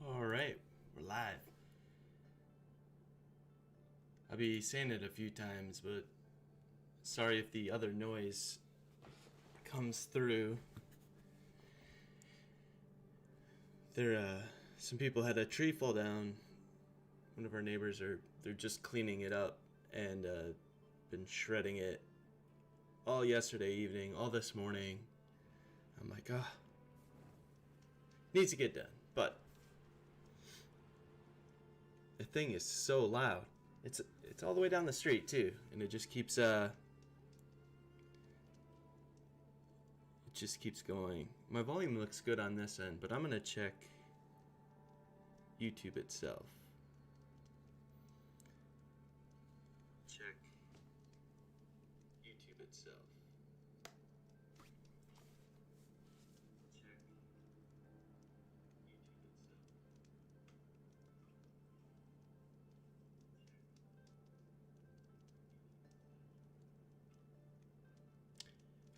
All right, we're live. I'll be saying it a few times, but sorry if the other noise comes through. Some people had a tree fall down. One of our neighbors they're just cleaning it up and been shredding it all yesterday evening, all this morning. I'm like, needs to get done, but the thing is so loud. It's all the way down the street too, and it just keeps going. My volume looks good on this end, but I'm gonna check YouTube itself. Check YouTube itself.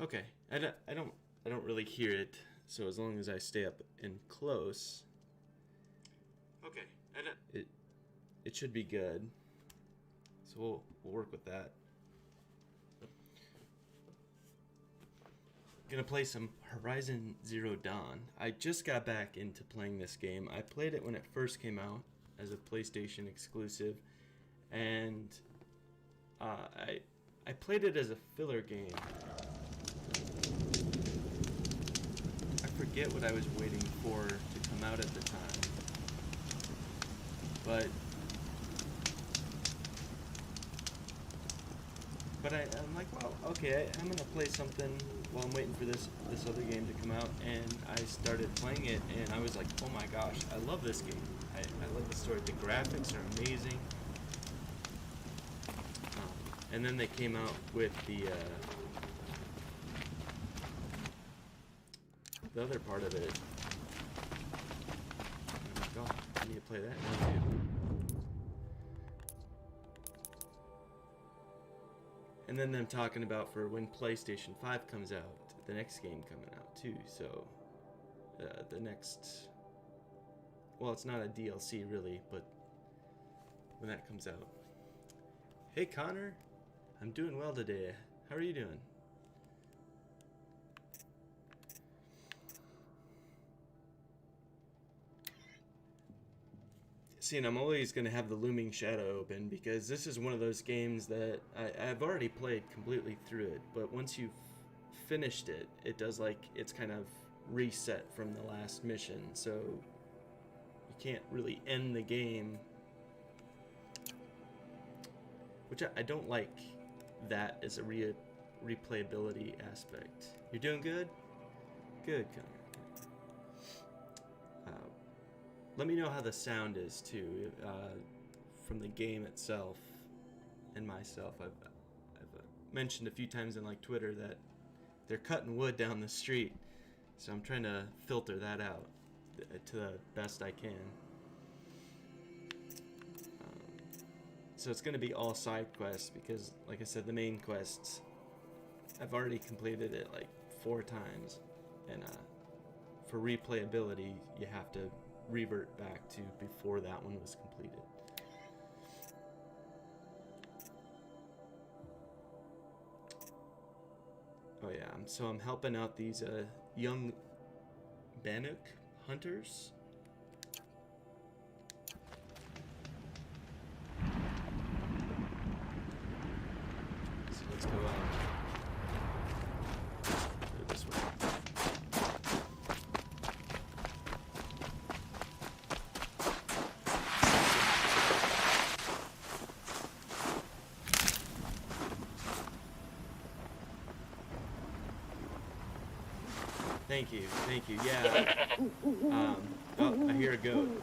Okay, I don't really hear it, so as long as I stay up and close, okay, it should be good. So we'll work with that. Gonna play some Horizon Zero Dawn. I just got back into playing this game. I played it when it first came out as a PlayStation exclusive, and I played it as a filler game. I forget what I was waiting for to come out at the time, but I'm like, well, okay, I'm gonna play something while I'm waiting for this other game to come out, and I started playing it, and I was like, oh my gosh, I love this game. I love the story. The graphics are amazing. And then they came out with the other part of it. I'm like, oh, I need to play that now too. And then them talking about for when PlayStation 5 comes out, the next game coming out too. So the next, well, it's not a DLC really, but when that comes out. Hey Connor, I'm doing well today. How are you doing? See, and I'm always going to have the Looming Shadow open because this is one of those games that I've already played completely through it, but once you've finished it, it does like, it's kind of reset from the last mission, so you can't really end the game, which I don't like that as a replayability aspect. You're doing good? Good, Connor. Let me know how the sound is too, from the game itself and myself. I've mentioned a few times in like Twitter that they're cutting wood down the street, so I'm trying to filter that out to the best I can. So it's going to be all side quests because, like I said, the main quests, I've already completed it like 4 times, and for replayability, you have to revert back to before that one was completed. Oh yeah, so I'm helping out these young Bannock hunters. So let's go this way. Thank you, yeah. Oh, I hear a goat.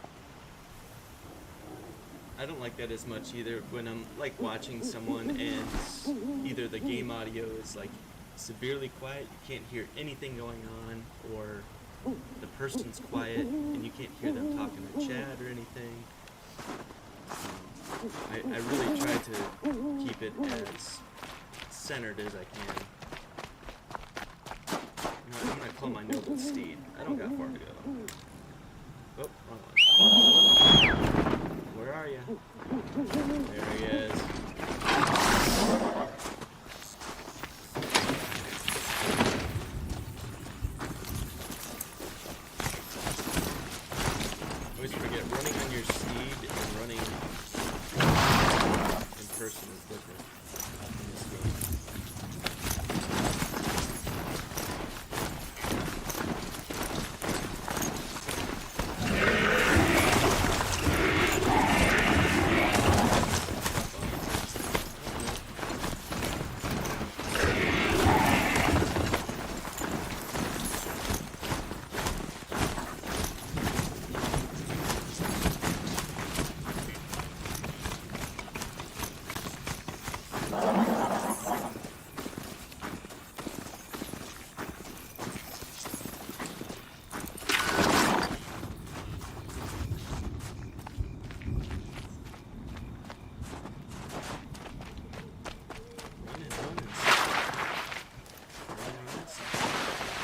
I don't like that as much either when I'm like watching someone and either the game audio is like severely quiet, you can't hear anything going on, or the person's quiet and you can't hear them talking to chat or anything. I really try to keep it as centered as I can. I'm gonna call my noble steed. I don't got far to go. Oh, where are you? There he is. Always forget, running on your steed and running in person is different in this game.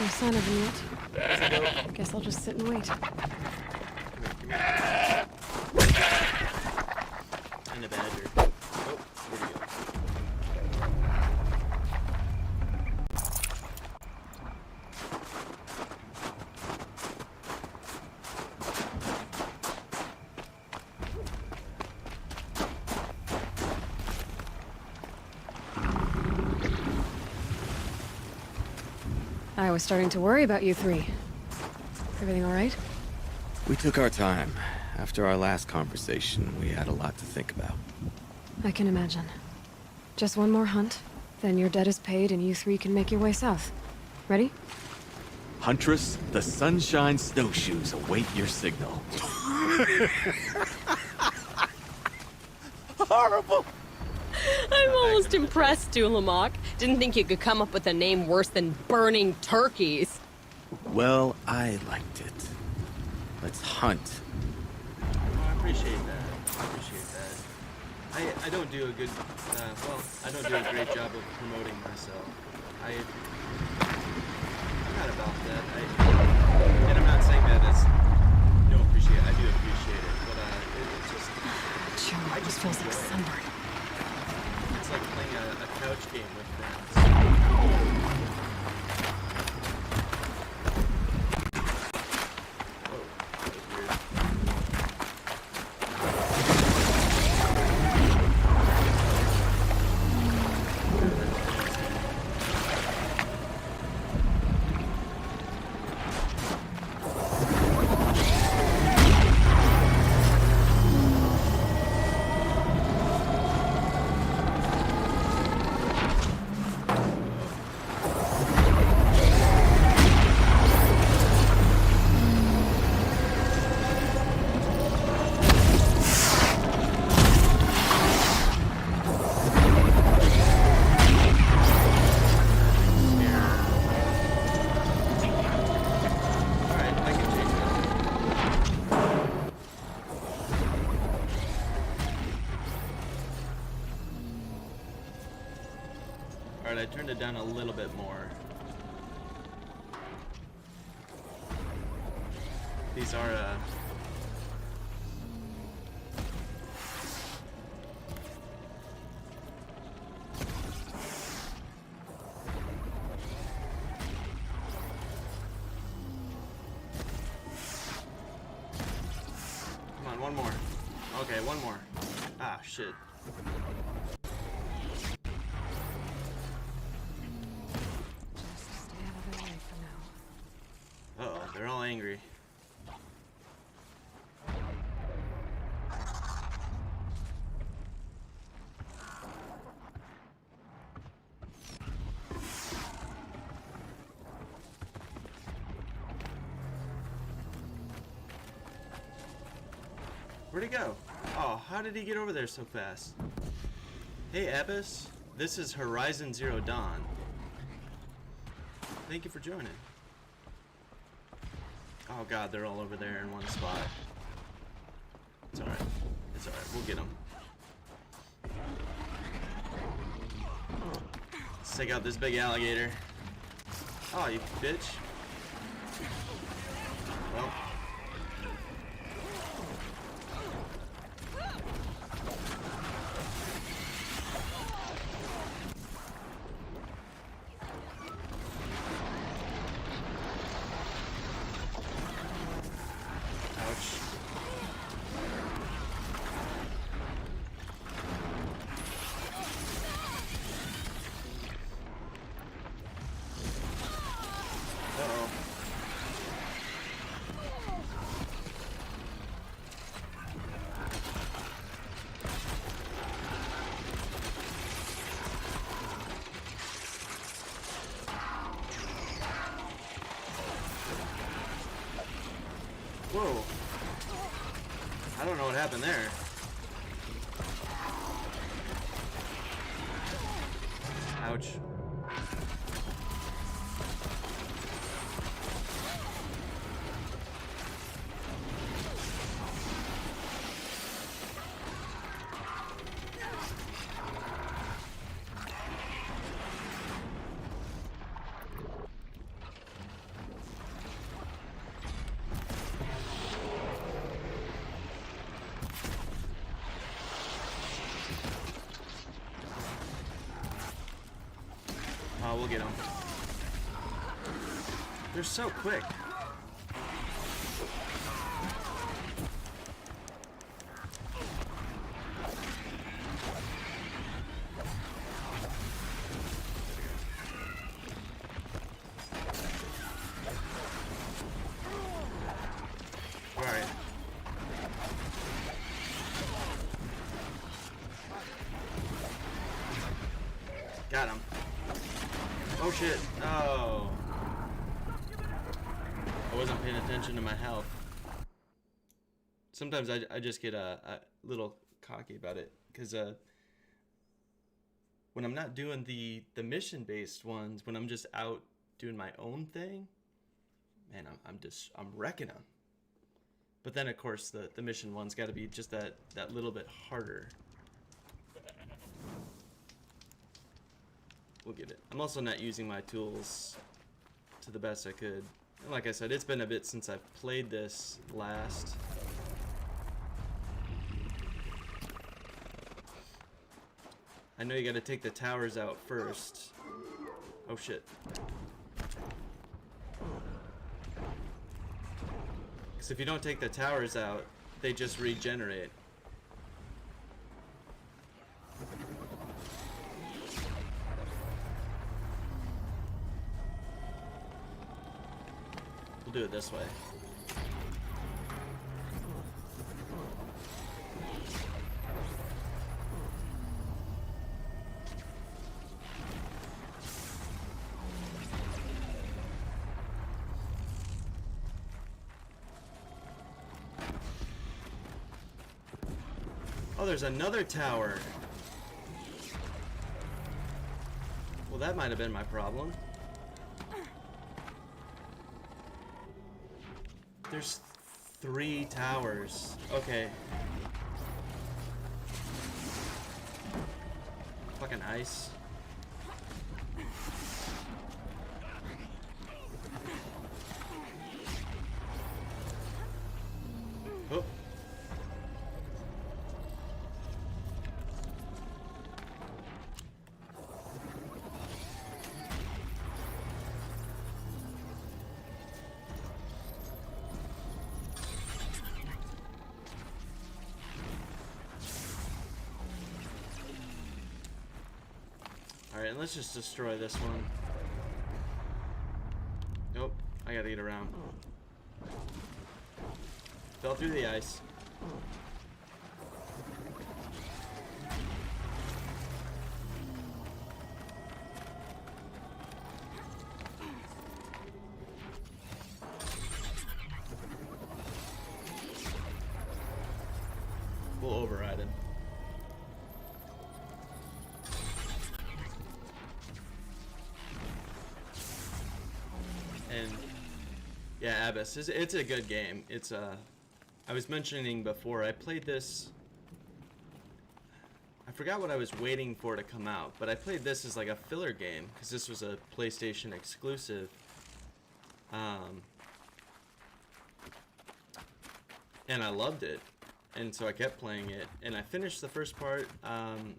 No sign of him yet. Guess I'll just sit and wait. Come here. And a badger. Oh, where'd he go? I was starting to worry about you three. Everything all right? We took our time. After our last conversation, we had a lot to think about. I can imagine. Just one more hunt, then your debt is paid and you three can make your way south. Ready? Huntress, the Sunshine Snowshoes await your signal. Horrible! I'm almost impressed, Dulamok. Didn't think you could come up with a name worse than burning turkeys. Well, I liked it. Let's hunt. I appreciate that. I don't do a good, I don't do a great job of promoting myself. I'm not about that. And I'm not saying that as no appreciate. I do appreciate it, but it's just. I just feels like sunburn. It's like playing a couch game with friends. Whoa, that was weird. Alright, I turned it down a little bit more. These are, Come on, one more. Okay, one more. Ah, shit. Uh-oh, they're all angry. Where'd he go? Oh, how did he get over there so fast? Hey, Abbas. This is Horizon Zero Dawn. Thank you for joining. Oh god, they're all over there in one spot. It's alright. It's alright. We'll get them. Let's take out this big alligator. Oh, you bitch. Well, Whoa. I don't know what happened there. Ouch. Oh, we'll get them. They're so quick. All right. Got him. Oh shit. Oh. I wasn't paying attention to my health. Sometimes I just get a little cocky about it. Because when I'm not doing the mission-based ones, when I'm just out doing my own thing, man, I'm wrecking them. But then, of course, the mission ones got to be just that little bit harder. We'll get it. I'm also not using my tools to the best I could. And like I said, it's been a bit since I've played this last. I know you gotta take the towers out first. Oh shit. Because if you don't take the towers out, they just regenerate. We'll do it this way. Oh, there's another tower. Well, that might have been my problem. There's 3 towers. Okay. Fucking ice. Oh. Alright, let's just destroy this one. Nope, I gotta get around. Fell through the ice. We'll override him. And yeah, Abyss, it's a good game. It's I was mentioning before, I played this, I forgot what I was waiting for to come out, but I played this as like a filler game because this was a PlayStation exclusive. And I loved it, and so I kept playing it, and I finished the first part. I'm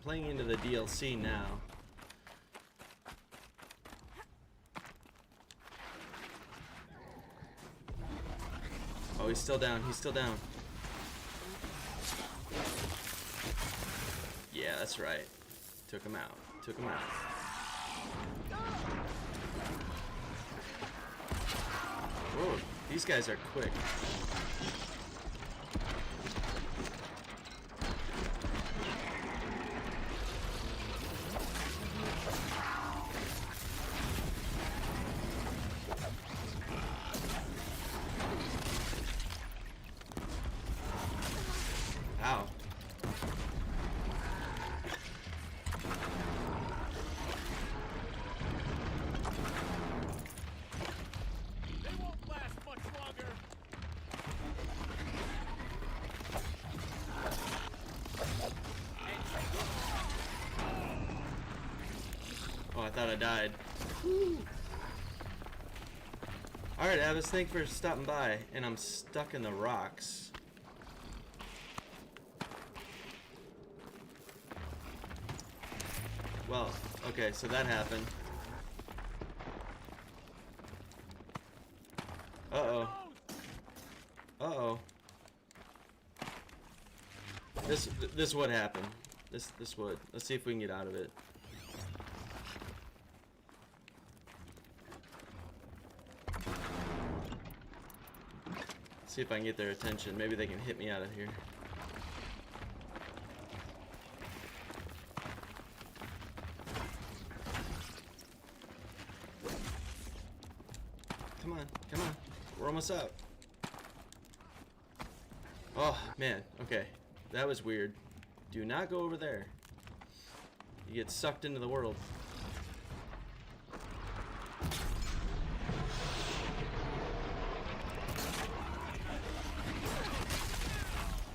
playing into the DLC now. Oh, he's still down. He's still down. Yeah, that's right. Took him out. Took him out. Whoa, these guys are quick. Oh, I thought I died. Alright, Abbas, thanks for stopping by. And I'm stuck in the rocks. Well, okay, so that happened. Uh-oh. Uh-oh. This would happen. This would. Let's see if we can get out of it. See if I can get their attention. Maybe they can hit me out of here. Come on, come on. We're almost out. Oh, man. Okay. That was weird. Do not go over there. You get sucked into the world.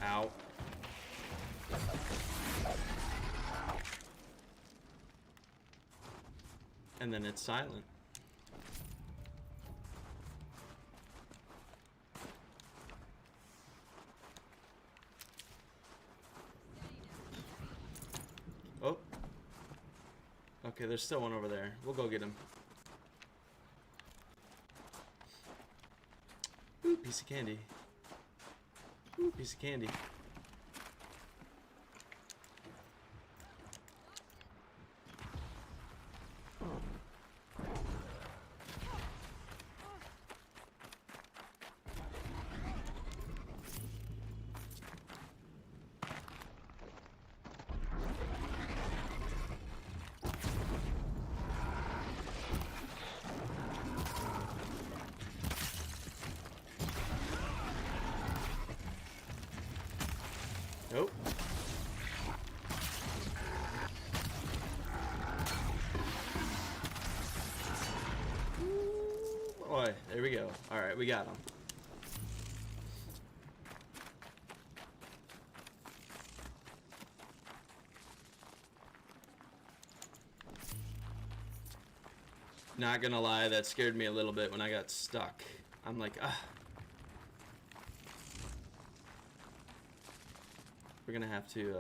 Ow. And then it's silent. Oh. Okay, there's still one over there. We'll go get him. Ooh, piece of candy. Ooh, piece of candy. Nope. Boy, there we go. Alright, we got him. Not gonna lie, that scared me a little bit when I got stuck. I'm like, ah. We're gonna have to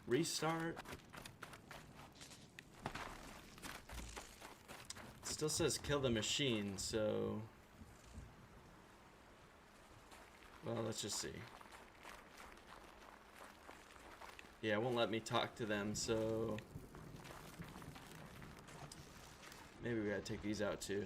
restart. It still says kill the machine, so... Well, let's just see. Yeah, it won't let me talk to them, so... Maybe we gotta take these out too.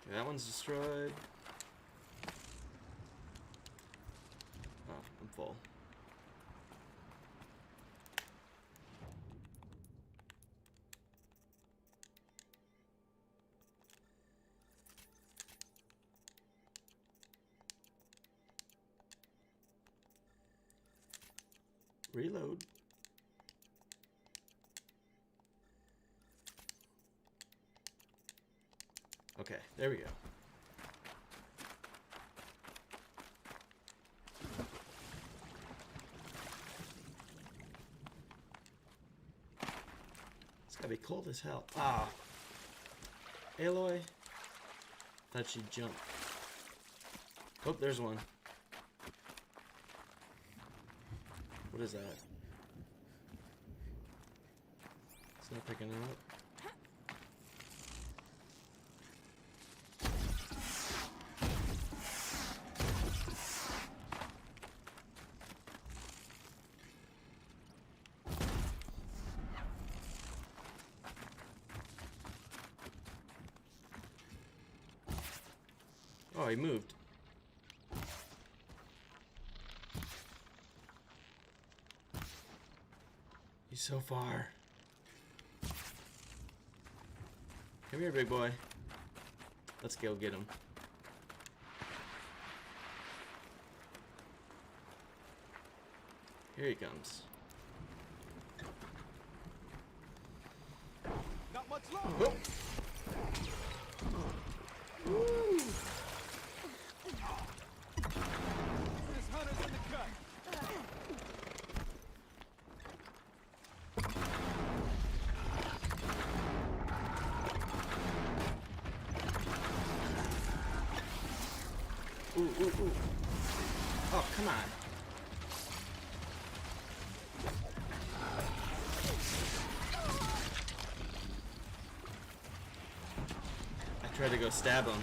Okay, that one's destroyed. Oh, I'm full. Reload. Okay, there we go. It's gotta be cold as hell. Ah. Aloy. Thought she'd jump. Oh, there's one. What is that? It's not picking it up. Oh, he moved. He's so far. Come here, big boy. Let's go get him. Here he comes. Not much longer. Oh. Ooh, ooh, ooh. Oh, come on. I tried to go stab him.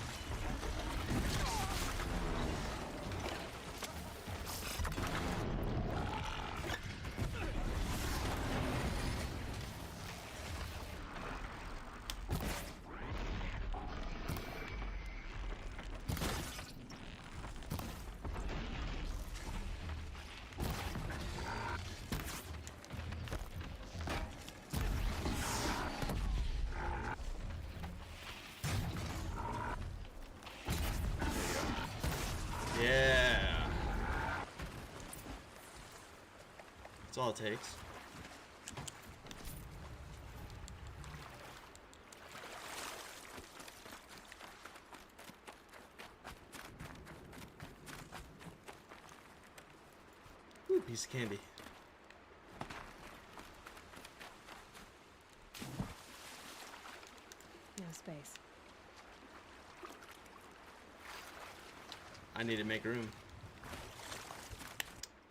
Yeah. That's all it takes. Ooh, piece of candy. No space. I need to make room.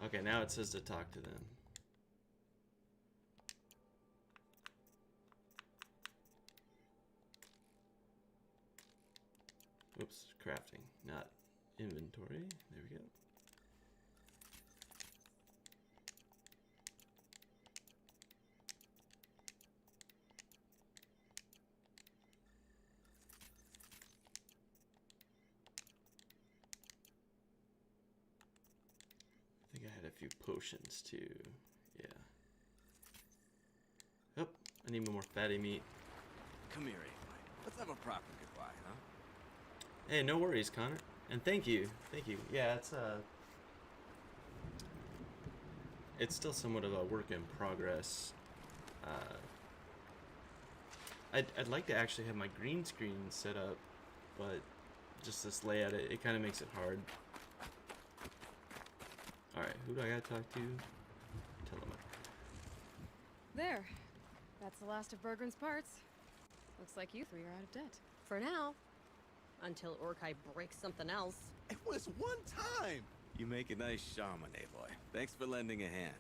Okay, now it says to talk to them. Oops, crafting, not inventory. There we go. I think I had a few potions too. Yeah. Oh, I need more fatty meat. Come here, Aloy. Let's have a proper goodbye, huh? Hey, no worries, Connor. And thank you. Thank you. Yeah, it's still somewhat of a work in progress. I'd like to actually have my green screen set up, but just this layout, it kind of makes it hard. Alright, who do I gotta talk to? Tell them. There. That's the last of Bergren's parts. Looks like you three are out of debt. For now. Until Orkai breaks something else. It was one time! You make a nice shaman, Aloy. Thanks for lending a hand.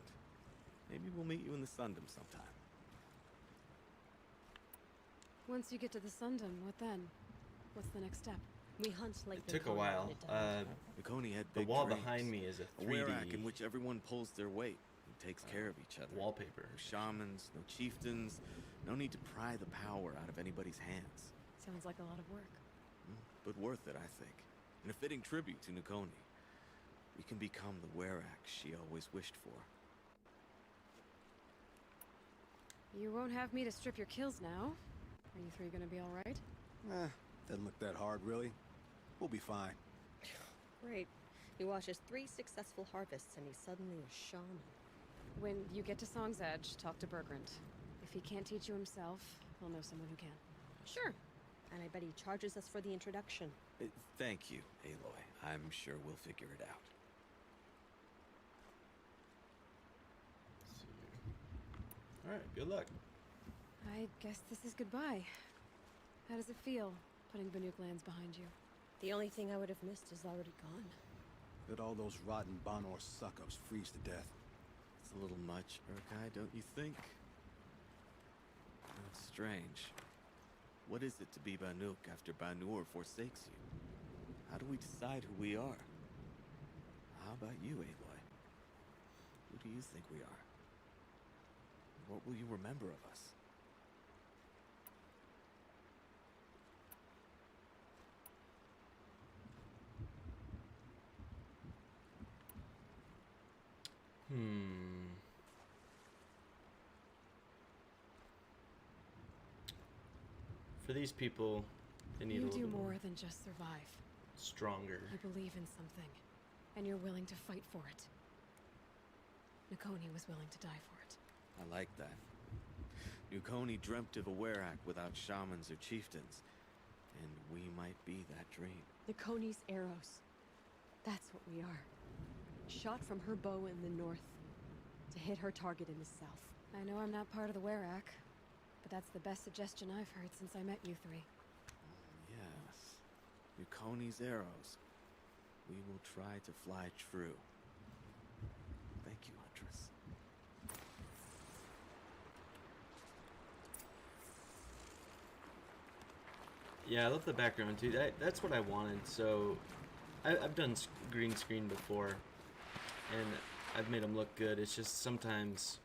Maybe we'll meet you in the Sundom sometime. Once you get to the Sundom, what then? What's the next step? We hunt like It took a while. Nakoni had The big wall dreams. behind me is a A 3D werak in which everyone pulls their weight and takes care of each other. wallpaper. No shamans, no chieftains, no need to pry the power out of anybody's hands. Sounds like a lot of work. But worth it, I think. And a fitting tribute to Nakoni. We can become the werak she always wished for. You won't have me to strip your kills now. Are you three gonna be alright? Doesn't look that hard, really. We'll be fine. Great. He watches 3 successful harvests and he's suddenly a shaman. When you get to Song's Edge, talk to Bergrand. If he can't teach you himself, he'll know someone who can. Sure. And I bet he charges us for the introduction. Thank you, Aloy. I'm sure we'll figure it out. Alright, good luck. I guess this is goodbye. How does it feel, putting Banuk lands behind you? The only thing I would have missed is already gone. Let all those rotten Banor suck-ups freeze to death. It's a little much, Urkai, don't you think? That's strange. What is it to be Banuk after Banur forsakes you? How do we decide who we are? How about you, Aloy? Who do you think we are? What will you remember of us? For these people, they need a You little do bit more than just survive. stronger. You believe in something, and you're willing to fight for it. Nakoni was willing to die for it. I like that. Nakoni dreamt of a werak without shamans or chieftains, and we might be that dream. Nakoni's arrows. That's what we are. Shot from her bow in the north to hit her target in the south. I know I'm not part of the werak, but that's the best suggestion I've heard since I met you three. Yes. Nakoni's arrows. We will try to fly true. Thank you, Huntress. Yeah, I love the background too. That's what I wanted. So I've done green screen before, and I've made them look good. It's just sometimes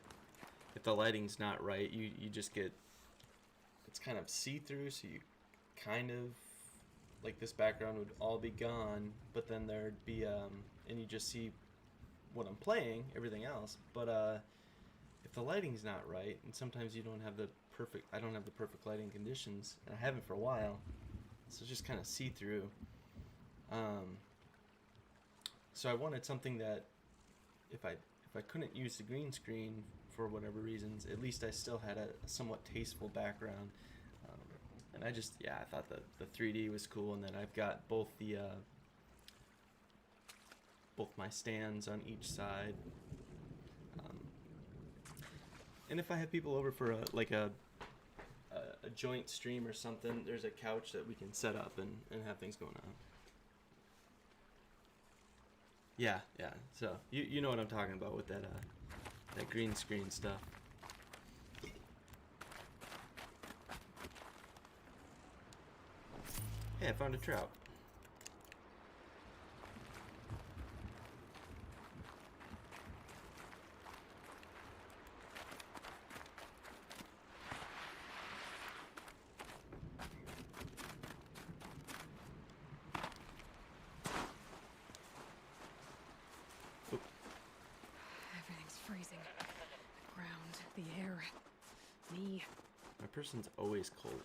if the lighting's not right, you just get, it's kind of see-through, so you kind of, like this background would all be gone, but then there'd be, and you just see what I'm playing, everything else. But if the lighting's not right, and sometimes you don't have the perfect, I don't have the perfect lighting conditions, and I haven't for a while, so it's just kind of see-through. So I wanted something that if I couldn't use the green screen for whatever reasons, at least I still had a somewhat tasteful background. And I just, yeah, I thought the 3D was cool, and then I've got both my stands on each side. And if I have people over for a joint stream or something, there's a couch that we can set up and have things going on. Yeah. So you know what I'm talking about with that green screen stuff. Hey, I found a trout. Everything's freezing. The ground, the air, me. My person's always cold.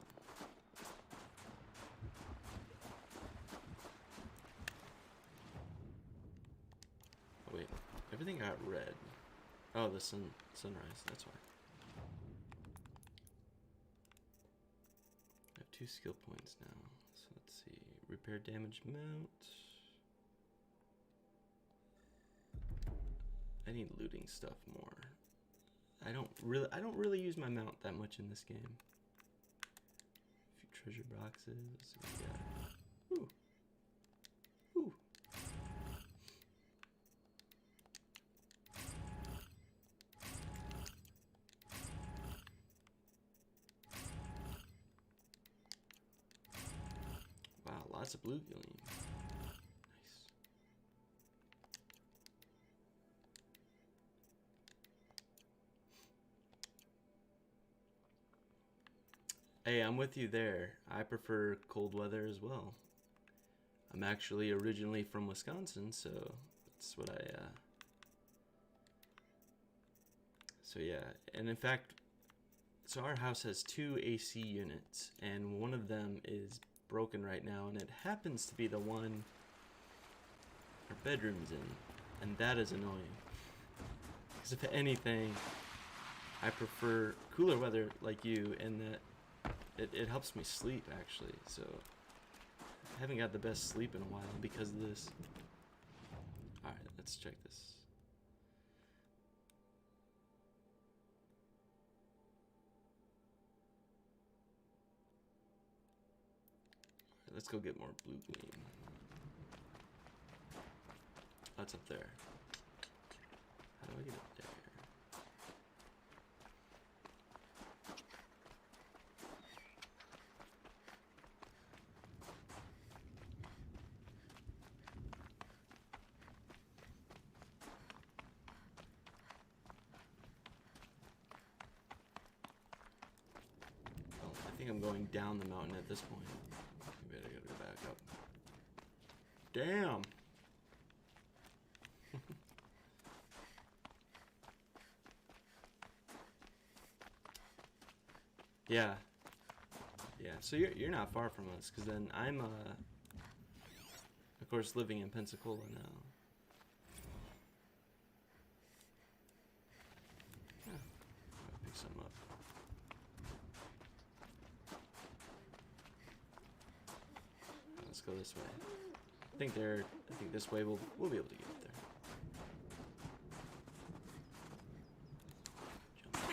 Oh, wait, everything got red. Oh, the sunrise, that's why. I have 2 skill points now. So let's see. Repair damage mount. I need looting stuff more. I don't really use my mount that much in this game. A few treasure boxes. Yeah. Ooh. Ooh. Wow, lots of blue gleam. Nice. Hey, I'm with you there. I prefer cold weather as well. I'm actually originally from Wisconsin, so that's what so yeah, and in fact, so our house has 2 AC units, and one of them is broken right now, and it happens to be the one our bedroom's in, and that is annoying. Because if anything, I prefer cooler weather like you, and that it helps me sleep, actually. So I haven't got the best sleep in a while because of this. Alright, let's check this. Alright, let's go get more blue gleam. That's up there. How do I get up there? I think I'm going down the mountain at this point. Maybe I gotta go back up. Damn! Yeah. Yeah, so you're not far from us, because then I'm, of course, living in Pensacola now. Yeah, I'll pick some up. Let's go this way. I think this way we'll be able to get up there. Jump.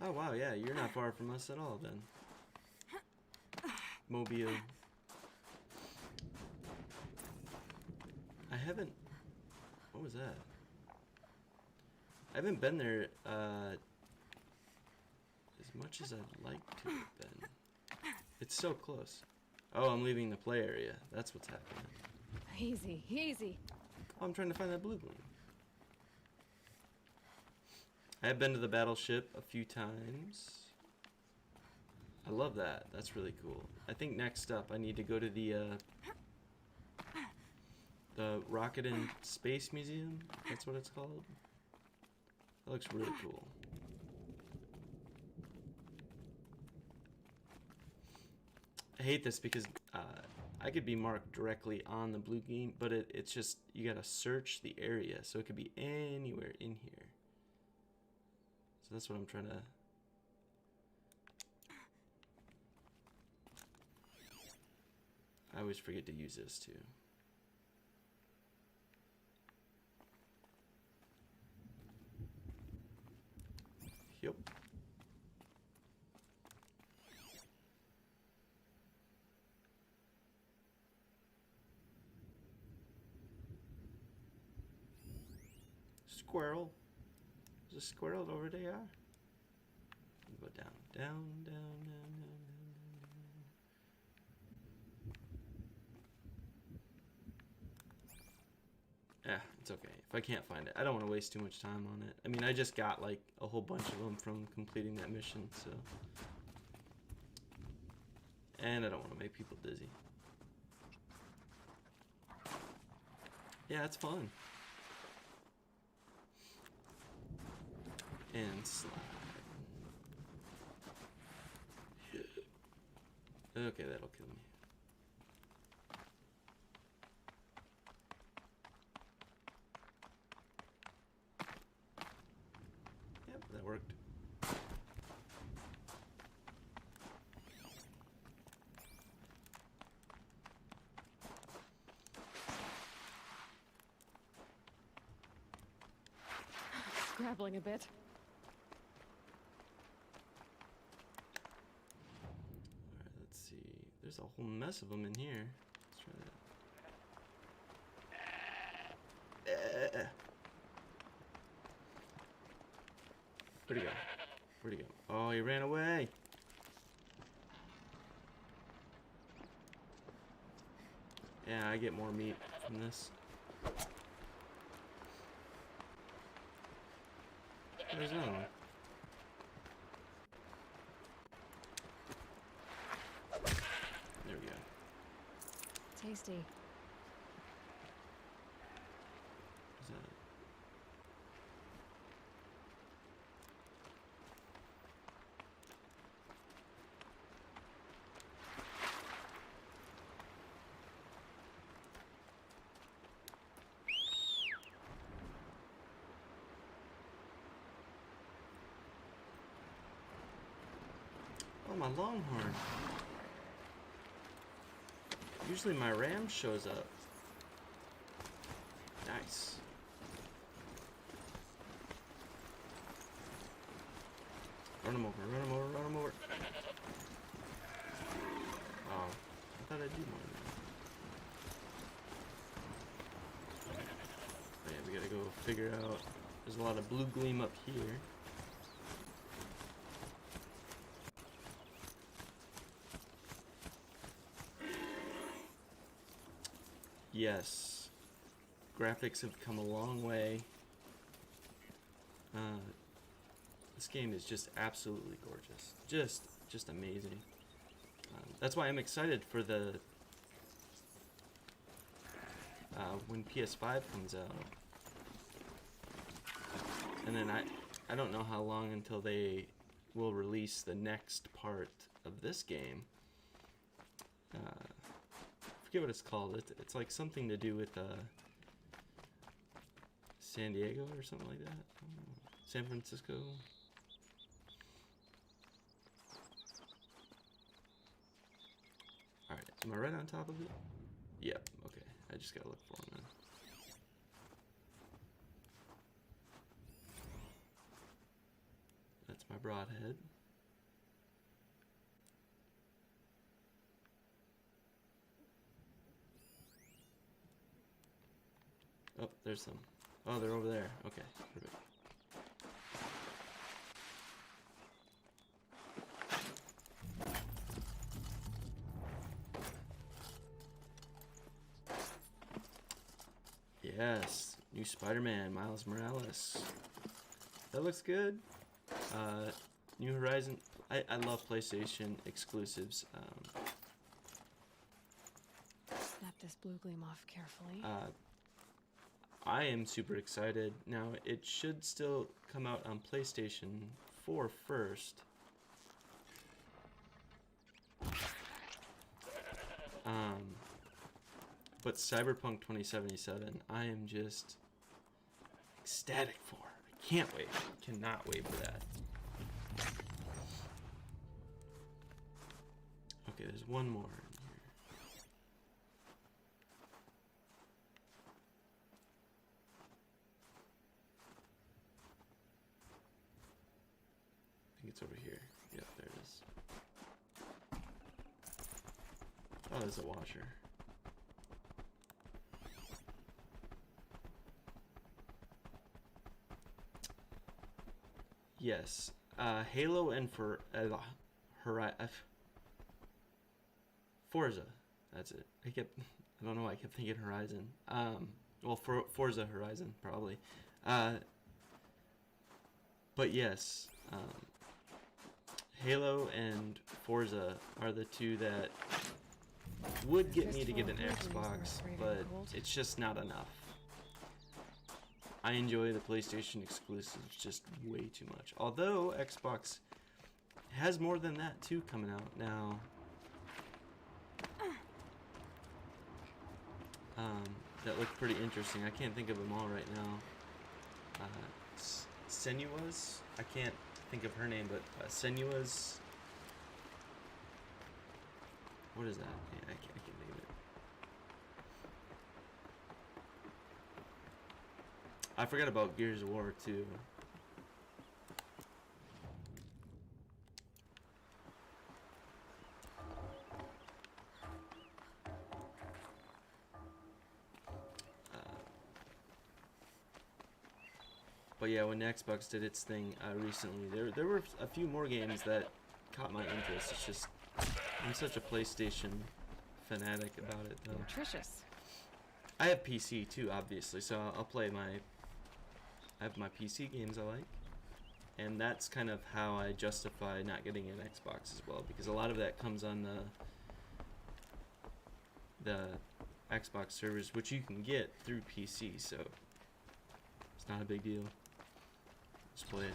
Oh wow, yeah, you're not far from us at all then. Mobile. I haven't... What was that? I haven't been there as much as I'd like to have been. It's so close. Oh, I'm leaving the play area. That's what's happening. Easy, easy. Oh, I'm trying to find that blue balloon. I have been to the battleship a few times. I love that. That's really cool. I think next up I need to go to the Rocket and Space Museum. That's what it's called. That looks really cool. I hate this because I could be marked directly on the blue game, but it's just, you gotta search the area, so it could be anywhere in here. So that's what I'm trying to... I always forget to use this too. Yep. Squirrel. There's a squirrel over there. Go down, down, down, down, down, down. Yeah, it's okay. If I can't find it, I don't want to waste too much time on it. I mean, I just got like a whole bunch of them from completing that mission, so. And I don't want to make people dizzy. Yeah, it's fun. And slide. Okay, that'll kill me. Yep, that worked. Scrabbling a bit. Alright, let's see. There's a whole mess of them in here. Let's try that. Where'd he go? Where'd he go? Oh, he ran away. Yeah, I get more meat from this. There's another one. There we go. Tasty. What's that? Oh, my longhorn. Usually my ram shows up. Nice. Run him over, run him over, run him over. Oh, I thought I'd do more than that. Oh yeah, we gotta go figure out. There's a lot of blue gleam up here. Yes, graphics have come a long way. This game is just absolutely gorgeous, just amazing. That's why I'm excited for the when PS5 comes out, and then I don't know how long until they will release the next part of this game. I forget what it's called. It's like something to do with San Diego or something like that. San Francisco. Alright, am I right on top of it? Yep, okay. I just gotta look for them then. That's my broadhead. Oh, there's some. Oh, they're over there. Okay, perfect. Yes, new Spider-Man, Miles Morales. That looks good. New Horizon. I love PlayStation exclusives. Snap this blue gleam off carefully. I am super excited. Now, it should still come out on PlayStation 4 first. But Cyberpunk 2077, I am just ecstatic for. I can't wait. Cannot wait for that. Okay, there's one more in here. I think it's over here. Yep, there it is. Oh, there's a washer. Yes. Halo and Forza. That's it. I don't know why I kept thinking Horizon. Well, Forza Horizon, probably. But yes, Halo and Forza are the two that would get me to get an Xbox, but it's just not enough. I enjoy the PlayStation exclusives just way too much. Although Xbox has more than that too coming out now. That look pretty interesting. I can't think of them all right now. Senua's. I can't think of her name, but Senua's. What is that? Yeah, I can't think of it. I forgot about Gears of War too. But yeah, when Xbox did its thing recently, there were a few more games that caught my interest. It's just I'm such a PlayStation fanatic about it, though. Nutritious. I have PC too, obviously, so I'll play I have my PC games I like, and that's kind of how I justify not getting an Xbox as well, because a lot of that comes on the Xbox servers, which you can get through PC, so it's not a big deal. Just play it.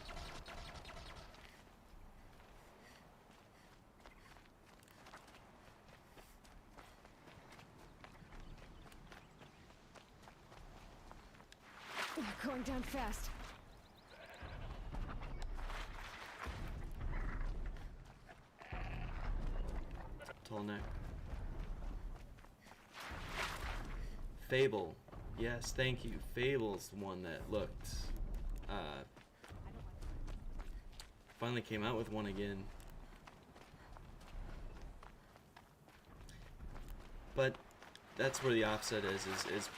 We're going down fast. Tall neck. Fable. Yes, thank you. Fable's the one that looked finally came out with one again. But that's where the offset is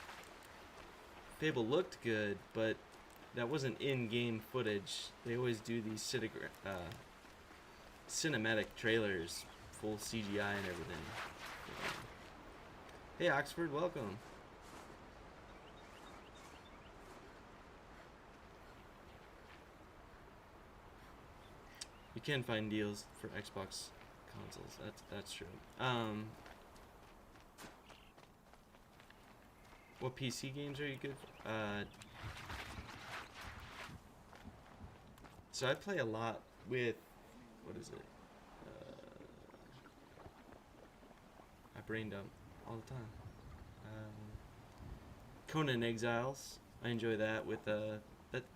Fable looked good, but that wasn't in-game footage. They always do these cinematic trailers, full CGI and everything. Hey Oxford, welcome. You can find deals for Xbox consoles. That's true. What PC games are you good for? So I play a lot with, what is it? I brain dump all the time. Conan Exiles. I enjoy that with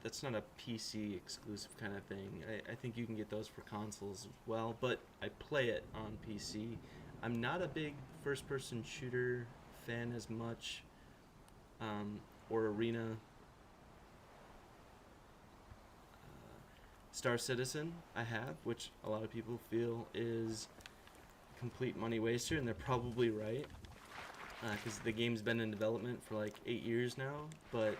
that's not a PC exclusive kind of thing. I think you can get those for consoles as well, but I play it on PC. I'm not a big first-person shooter fan as much, or arena. Star Citizen I have, which a lot of people feel is a complete money waster, and they're probably right, because the game's been in development for like 8 years now, but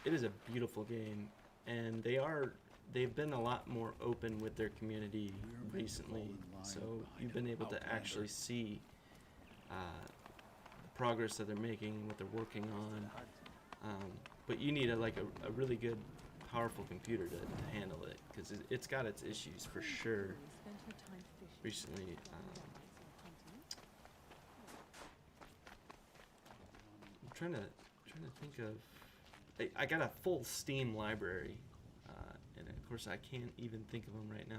it is a beautiful game, and they've been a lot more open with their community recently, so you've been able to actually see the progress that they're making and what they're working on. But you need a really good, powerful computer to handle it, because it's got its issues for sure. Recently, I'm trying to think of. I got a full Steam library, and of course I can't even think of them right now.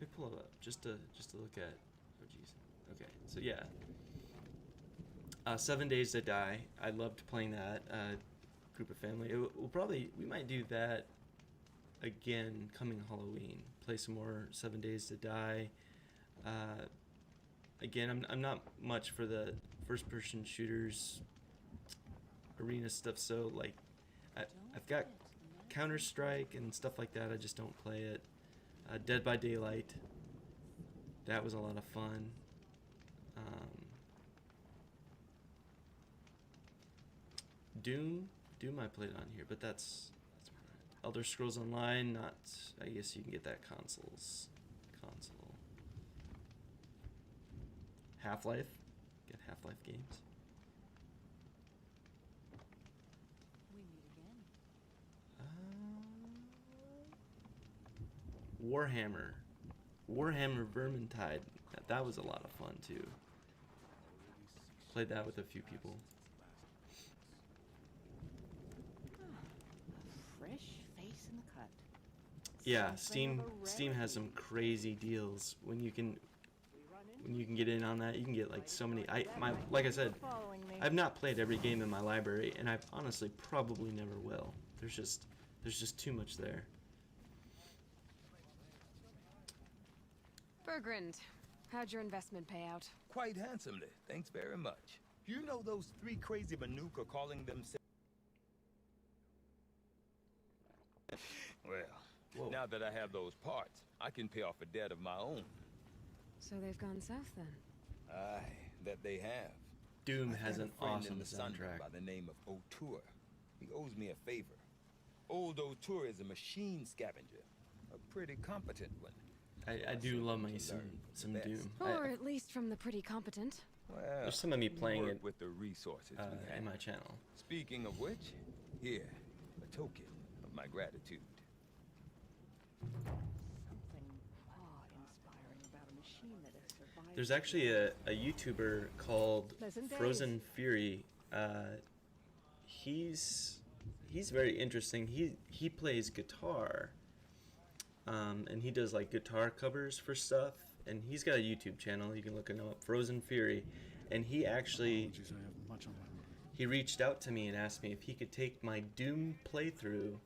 Let me pull it up just to look at. Oh jeez. Okay, so yeah. 7 Days to Die. I loved playing that. Group of family. We might do that again coming Halloween. Play some more 7 Days to Die. Again, I'm not much for the first-person shooters, arena stuff. So like, I've got Counter-Strike and stuff like that. I just don't play it. Dead by Daylight. That was a lot of fun. Doom I played on here, but that's Elder Scrolls Online. Not, I guess you can get that console. Half-Life, get Half-Life games. We meet again. Warhammer Vermintide. That was a lot of fun too. Played that with a few people. Fresh face in the cut. Yeah, Something of a Steam has some crazy deals when you can get in on that. You can get like so many. Like I said, Following me. I've not played every game in my library, and I honestly probably never will. There's just too much there. Bergrand, how'd your investment pay out? Quite handsomely, thanks very much. You know those three crazy Manuka calling themselves... Well, Whoa. now that I have those parts, I can pay off a debt of my own. So they've gone south then? Aye, that they have. Doom I've has got an a friend awesome in the Sun soundtrack. by the name of O'Toole. He owes me a favor. Old O'Toole is a machine scavenger, a pretty competent one. I do love me some best. Doom. Or at least from the pretty competent. Well, There's some of me we playing work it with the resources we have. in my channel. Speaking of which, here, a token of my gratitude. Something awe-inspiring about a machine that has survived. There's actually a YouTuber called Pleasant days. Frozen Fury. He's very interesting. He plays guitar, and he does like guitar covers for stuff. And he's got a YouTube channel. You can look him up, Frozen Fury. And he actually Apologies, I have much on my mind. he reached out to me and asked me if he could take my Doom playthrough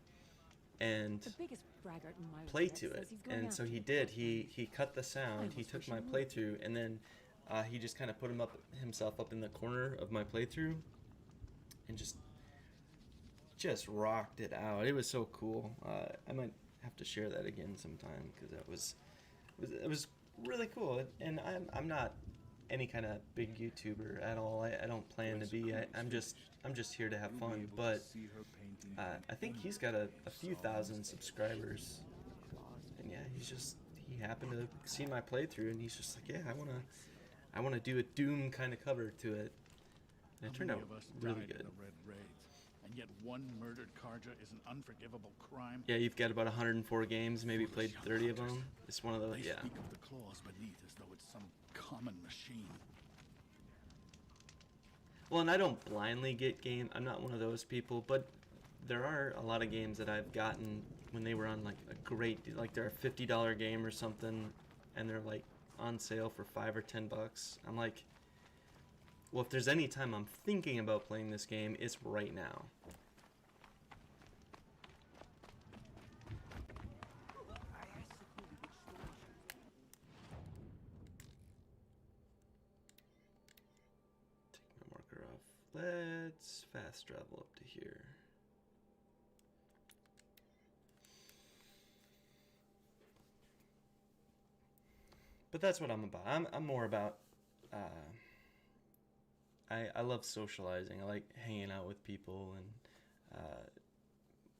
and The biggest braggart in my play life to says it. he's going And so after he you. did. He cut the sound. He almost took wish my he would. playthrough, and then he just kind of put himself up in the corner of my playthrough, and just rocked it out. It was so cool. I might have to share that again sometime, because it was really cool. And I'm not any kind of big YouTuber at all. I don't plan to be. I'm just here to have fun. But I think he's got a few thousand subscribers. And yeah, he happened to see my playthrough, and he's just like, yeah, I wanna do a Doom kind of cover to it. And it turned out really Died in good. the Red Raids, and yet one murdered Karja is an unforgivable crime. Yeah, you've got about 104 games, maybe played 30 of them. It's one of those, They yeah. speak of the claws beneath as though it's some common machine. Well, and I don't blindly get game. I'm not one of those people, but there are a lot of games that I've gotten when they were on like a great deal, like they're a $50 game or something, and they're like on sale for $5 or $10. I'm like, well, if there's any time I'm thinking about playing this game, it's right now. Take my marker off. Let's fast travel up to here. But that's what I'm about. I'm more about. I love socializing. I like hanging out with people and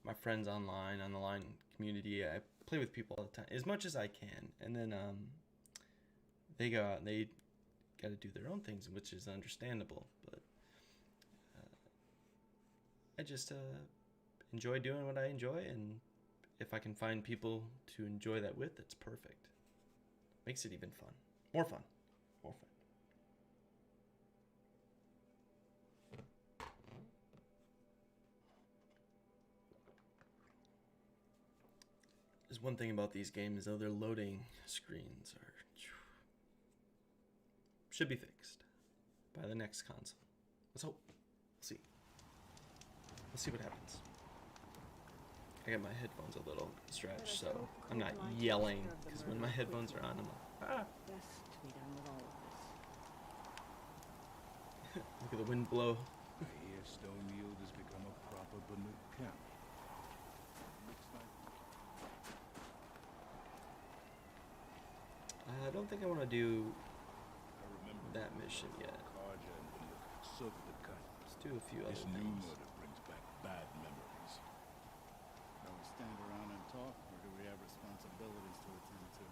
my friends online on the line community. I play with people all the time as much as I can, and then they go out and they got to do their own things, which is understandable. But I just enjoy doing what I enjoy, and if I can find people to enjoy that with, it's perfect. Makes it even fun. More fun. More fun. There's one thing about these games, though, their loading screens are should be fixed by the next console. Let's hope. We'll see. We'll see what happens. I got my headphones a little stretched, so I'm not yelling, because when my headphones are on, I'm like, ah! Best to be done with all of this. Look at the wind blow. I hear Stone Yield has become a proper Banuk camp. Looks like I don't think I want to do I remember that mission yet. Karja and Banuk circled the cut. Let's do a few This other new things. murder brings back bad memories. Shall we stand around and talk, or do we have responsibilities to attend to?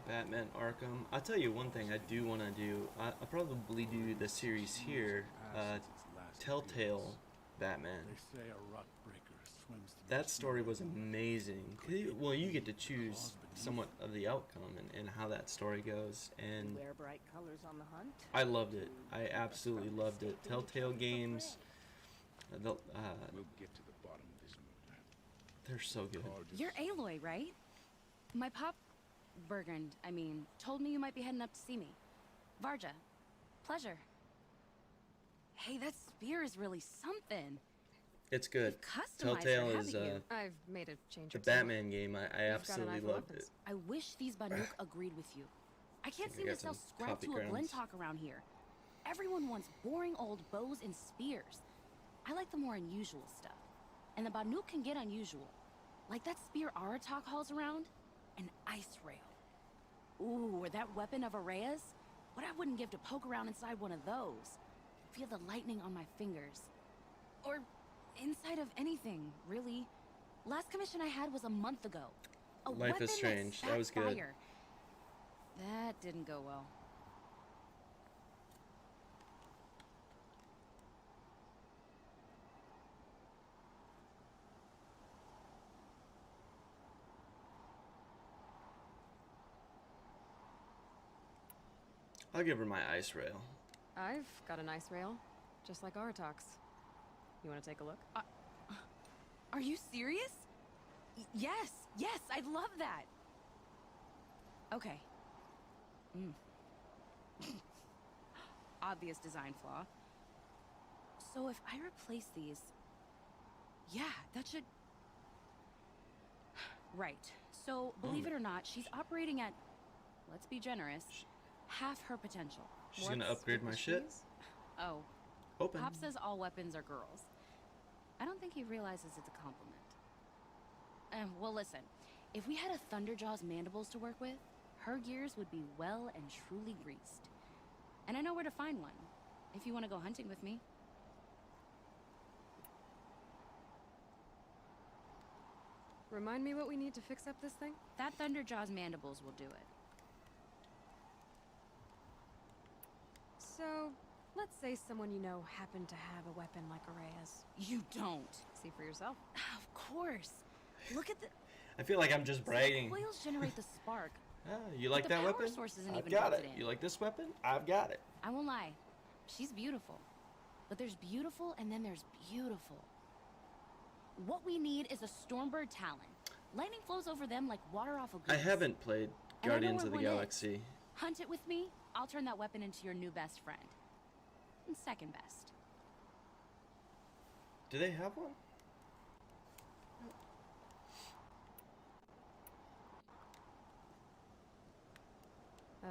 Batman Arkham. I'll tell you one thing I do want to do. I'll probably do the series here. Telltale Batman. They say a rock breaker swims through That the story snow. was amazing. Well, you get to choose somewhat of the outcome and how that story goes. And Wear bright colors on the hunt. I loved it. I absolutely loved it. Telltale games. We'll get to the bottom of this murder. They're so good. Karja's You're Aloy, right? My pop, Bergund, told me you might be heading up to see me. Varja, pleasure. Hey, that spear is really something. It's good. You've customized Telltale it, is haven't you? I've made a change the or two. Batman game. I You've got an absolutely eye for loved it. weapons. I wish these Banuk agreed with you. I can't I seem to got sell some scrap coffee to a grounds. Glintock around here. Everyone wants boring old bows and spears. I like the more unusual stuff. And the Banuk can get unusual. Like that spear Aratak hauls around. An ice rail. Ooh, or that weapon of Araya's. What I wouldn't give to poke around inside one of those. Feel the lightning on my fingers. Or inside of anything, really. Last commission I had was a month ago. A Life weapon is Strange. That That was good. fire. That didn't go well. I'll give her my ice rail. I've got an ice rail, just like Aratak's. You want to take a look? Are you serious? Yes, I'd love that. Okay. Obvious design flaw. So if I replace these... Yeah, that should... Right. So, believe it or not, she's operating at, let's be generous, half her potential. She's gonna What's upgrade with my the shit. shoes? Oh, Open. Pop says all weapons are girls. I don't think he realizes it's a compliment. Well, listen. If we had a Thunderjaw's mandibles to work with, her gears would be well and truly greased. And I know where to find one, if you want to go hunting with me. Remind me what we need to fix up this thing? That Thunderjaw's mandibles will do it. So, let's say someone you know happened to have a weapon like Araya's. You don't. See for yourself. Of course. Look at the... I feel like I'm just bragging. Coils generate the spark. Ah, you like the that power weapon? source isn't I've even got it. bolted in. You like this weapon? I've got it. I won't lie. She's beautiful. But there's beautiful and then there's beautiful. What we need is a Stormbird Talon. Lightning flows over them like water off a goose. I haven't played And I know Guardians where of the one is. Galaxy. Hunt it with me, I'll turn that weapon into your new best friend. And second best. Do they have one?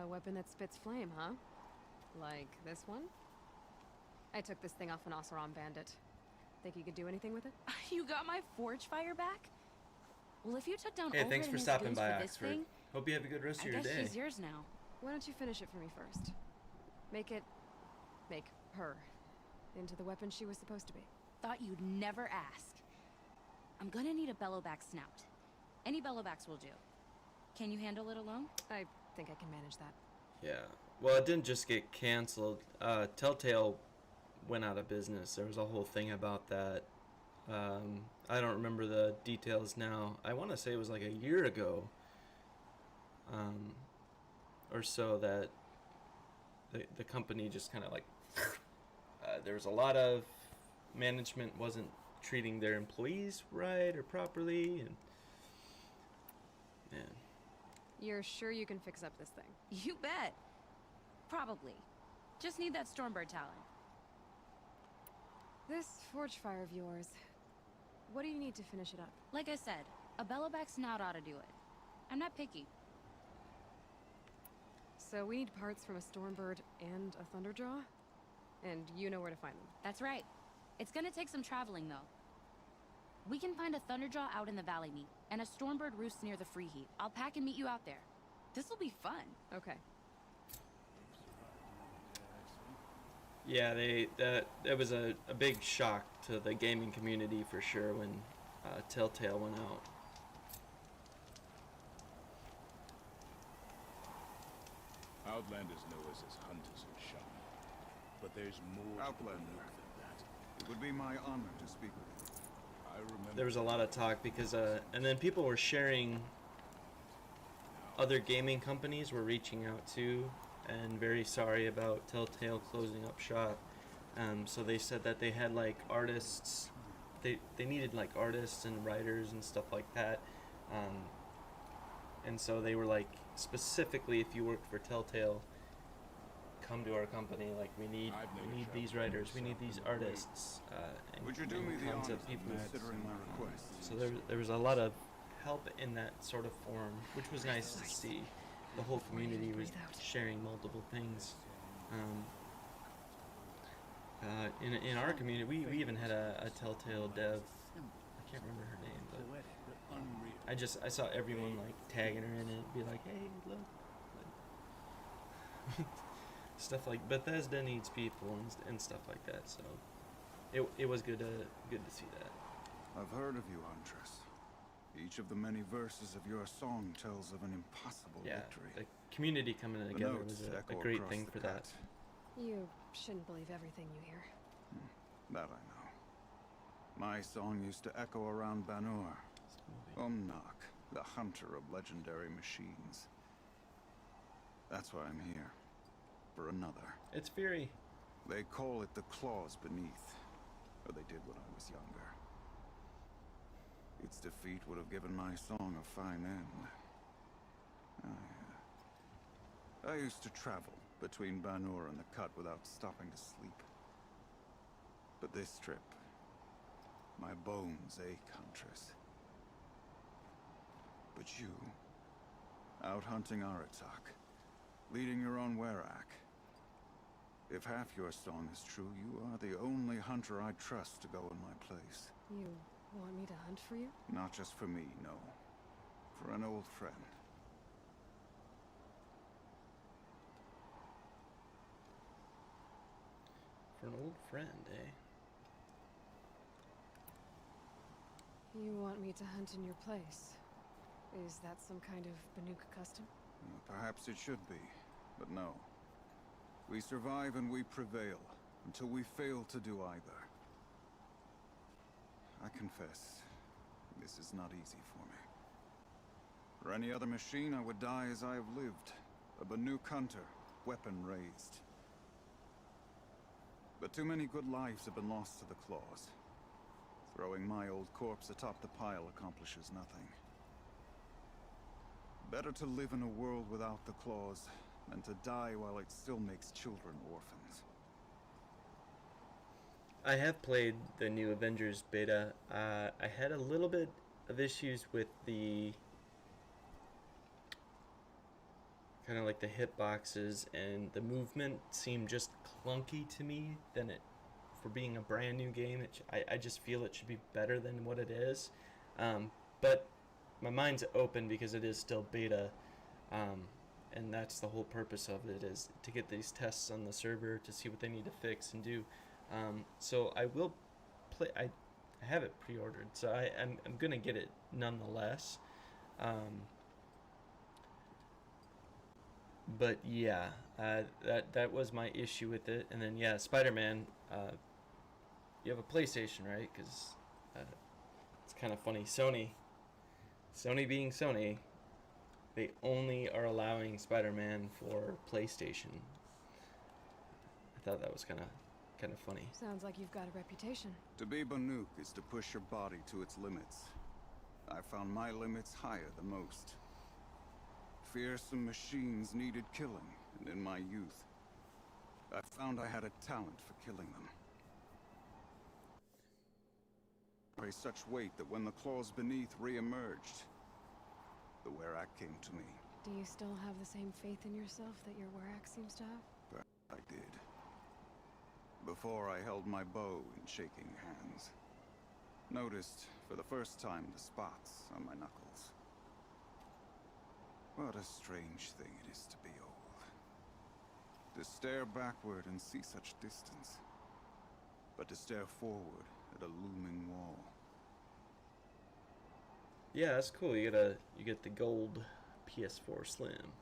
A weapon that spits flame, huh? Like this one? I took this thing off an Oseram bandit. Think you could do anything with it? You got my forge fire back? Well, if you took down Hey, Ulrich thanks and for his stopping goons by, for this Oxford. thing, Hope you have a good rest of I your guess day. she's yours now. Why don't you finish it for me first? Make her into the weapon she was supposed to be. Thought you'd never ask. I'm gonna need a bellowback snout. Any bellowbacks will do. Can you handle it alone? I think I can manage that. Yeah. Well, it didn't just get canceled. Telltale went out of business. There was a whole thing about that. I don't remember the details now. I want to say it was like a year ago or so that the company just kind of like there was a lot of management wasn't treating their employees right or properly, and man. You're sure you can fix up this thing? You bet. Probably. Just need that Stormbird talent. This forge fire of yours, what do you need to finish it up? Like I said, a bellowback snout ought to do it. I'm not picky. So we need parts from a Stormbird and a Thunderjaw? And you know where to find them. That's right. It's gonna take some traveling, though. We can find a Thunderjaw out in the Valley Meat, and a Stormbird roost near the Free Heat. I'll pack and meet you out there. This'll be fun. Okay. Yeah, that was a big shock to the gaming community for sure when Telltale went out. Outlanders know us as hunters and shaman, but there's more to Outlander. than that. It would be my honor to speak with you. I remember There was a lot of talk because and then people were sharing, other gaming companies were reaching out too and very sorry about Telltale closing up shop. So they said that they had like artists, they needed like artists and writers and stuff like that. And so they were like, specifically if you worked for Telltale, come to our company, like we need these writers, we need these artists, and Would you do me the tons honor of of people. considering my request? So there was a lot of help in that sort of form, which was nice to see. The whole community was sharing multiple things. In our community, we even had a Telltale dev. I can't remember her name, but I saw everyone like tagging her in it, be like, hey, look. Stuff like Bethesda needs people and stuff like that. So it was good to see that. I've heard of you, Huntress. Each of the many verses of your song tells of an impossible Yeah, victory. the community coming The together notes was a echo great across thing the for that. cut. You shouldn't believe everything you hear. That I know. My song used to echo around Banur. Umnak, the hunter of legendary machines. That's why I'm here. For another. It's Fury. They call it the claws beneath. Or they did when I was younger. Its defeat would have given my song a fine end. I used to travel between Banur and the Cut without stopping to sleep. But this trip, my bones ache, Huntress. But you, out hunting Aratak, leading your own Werak. If half your song is true, you are the only hunter I'd trust to go in my place. You want me to hunt for you? Not just for me, no. For an old friend. For an old friend, eh? You want me to hunt in your place? Is that some kind of Banuk custom? Perhaps it should be, but no. We survive and we prevail, until we fail to do either. I confess, this is not easy for me. For any other machine, I would die as I have lived. A Banuk hunter, weapon raised. But too many good lives have been lost to the claws. Throwing my old corpse atop the pile accomplishes nothing. Better to live in a world without the claws than to die while it still makes children orphans. I have played the new Avengers beta. I had a little bit of issues with the kind of like the hitboxes, and the movement seemed just clunky to me than it for being a brand new game. I just feel it should be better than what it is, but my mind's open because it is still beta. And that's the whole purpose of it, is to get these tests on the server to see what they need to fix and do. So I will play. I have it pre-ordered, so I'm gonna get it nonetheless. But yeah, that was my issue with it. And then yeah, Spider-Man. You have a PlayStation, right? Because it's kind of funny. Sony being Sony, they only are allowing Spider-Man for PlayStation. I thought that was kind of funny. Sounds like you've got a reputation. To be Banuk is to push your body to its limits. I found my limits higher than most. Fearsome machines needed killing, and in my youth, I found I had a talent for killing them. Carry such weight that when the claws beneath re-emerged, the Werak came to me. Do you still have the same faith in yourself that your Werak seems to have? But I did. Before I held my bow in shaking hands. Noticed, for the first time, the spots on my knuckles. What a strange thing it is to be old. To stare backward and see such distance. But to stare forward at a looming wall. Yeah, that's cool. You get the gold PS4 Slim.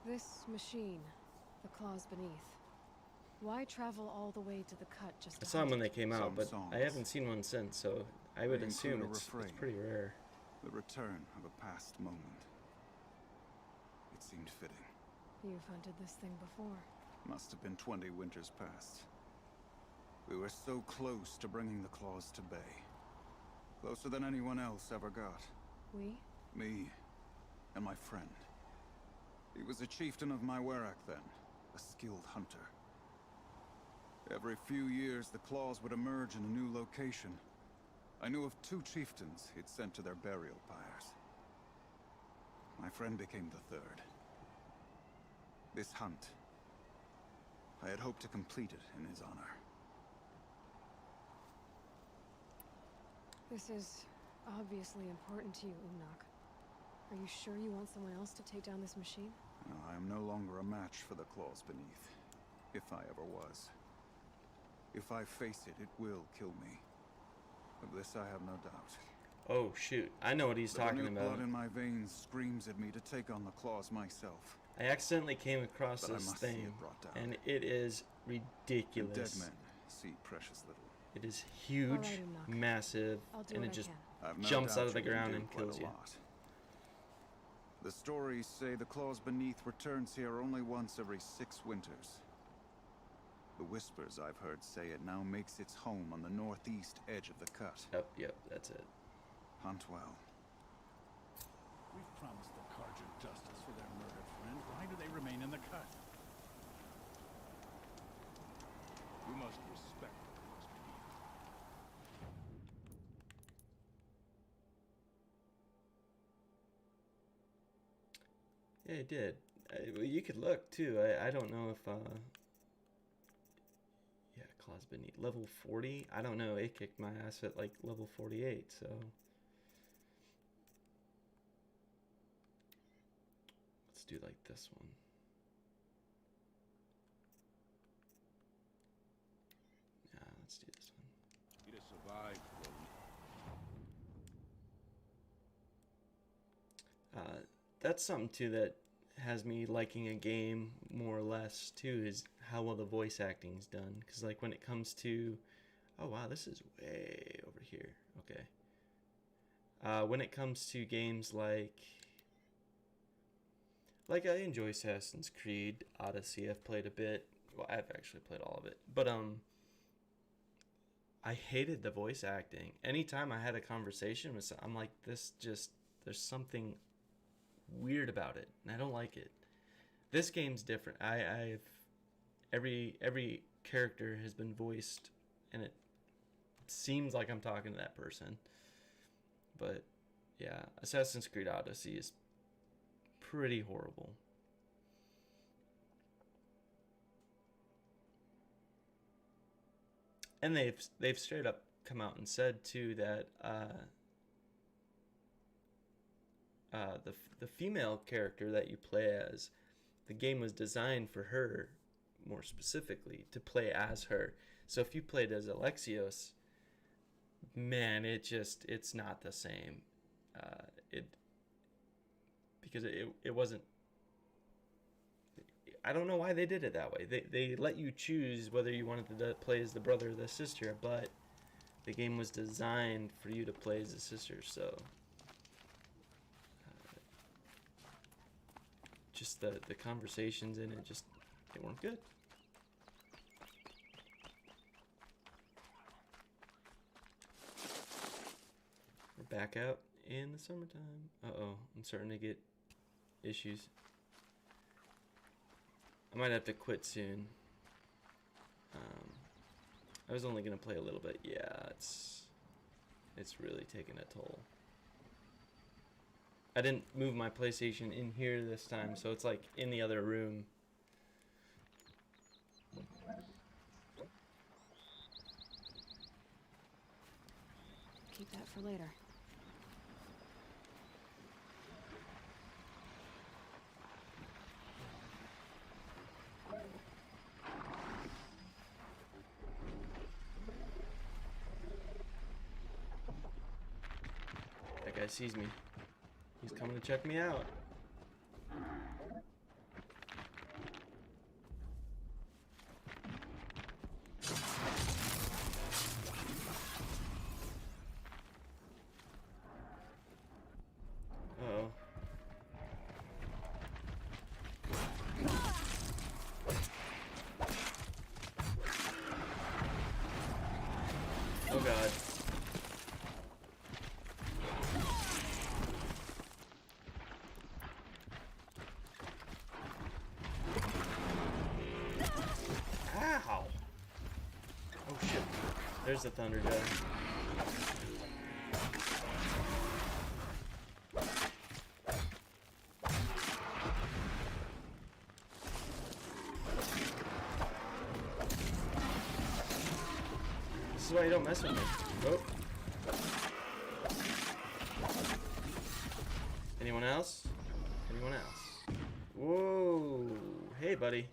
This machine, the claws beneath. Why travel all the way to the cut just to I saw them when they hunt came out, Some but songs. I haven't seen one since, so I would They assume include a it's refrain. pretty rare. The return of a past moment. It seemed fitting. You've hunted this thing before. Must have been 20 winters past. We were so close to bringing the claws to bay. Closer than anyone else ever got. We? Me and my friend. He was a chieftain of my Werak then, a skilled hunter. Every few years, the claws would emerge in a new location. I knew of 2 chieftains he'd sent to their burial pyres. My friend became the 3rd. This hunt, I had hoped to complete it in his honor. This is obviously important to you, Umnak. Are you sure you want someone else to take down this machine? No, I am no longer a match for the claws beneath. If I ever was. If I face it, it will kill me. Of this I have no doubt. Oh shoot, I know what he's The talking renewed about. blood in my veins screams at me to take on the claws myself. I accidentally came across But I this must see thing, it brought down. and it is And ridiculous. dead men see precious little. It is huge, Alright, Umnak. massive, I'll do and what it I just can. I've no jumps doubt out of the you can ground do and quite kills a you. lot. The stories say the claws beneath returns here only once every 6 winters. The whispers I've heard say it now makes its home on the northeast edge of the cut. Yep, that's it. Hunt well. We've promised the Carja justice for their murdered friend. Why do they remain in the cut? We must respect the claws beneath. Yeah, it did. Well, you could look too. I don't know if yeah, claws beneath level 40. I don't know. It kicked my ass at like level 48. So let's do like this one. Yeah, let's do this one. It has survived the That's something too that has me liking a game more or less too, is how well the voice acting is done. Because like when it comes to, oh wow, this is way over here. Okay. When it comes to games like I enjoy Assassin's Creed Odyssey. I've played a bit. Well, I've actually played all of it, but I hated the voice acting. Anytime I had a conversation with I'm like, this just, there's something weird about it, and I don't like it. This game's different. I've every character has been voiced, and it seems like I'm talking to that person. But yeah, Assassin's Creed Odyssey is pretty horrible. And they've straight up come out and said too that the female character that you play as, the game was designed for her, more specifically, to play as her. So if you played as Alexios, man, it's not the same. Because it wasn't. I don't know why they did it that way. They let you choose whether you wanted to play as the brother or the sister, but the game was designed for you to play as a sister, so just the conversations in it, just they weren't good. We're back out in the summertime. Uh-oh, I'm starting to get issues. I might have to quit soon. I was only gonna play a little bit. Yeah, it's really taking a toll. I didn't move my PlayStation in here this time, so it's like in the other room. Keep that for later. That guy sees me. He's coming to check me out. Uh-oh. Oh god. Ow! Oh shit. There's the thunder jar. This is why you don't mess with me. Oh. Anyone else? Anyone else? Whoa. Hey, buddy.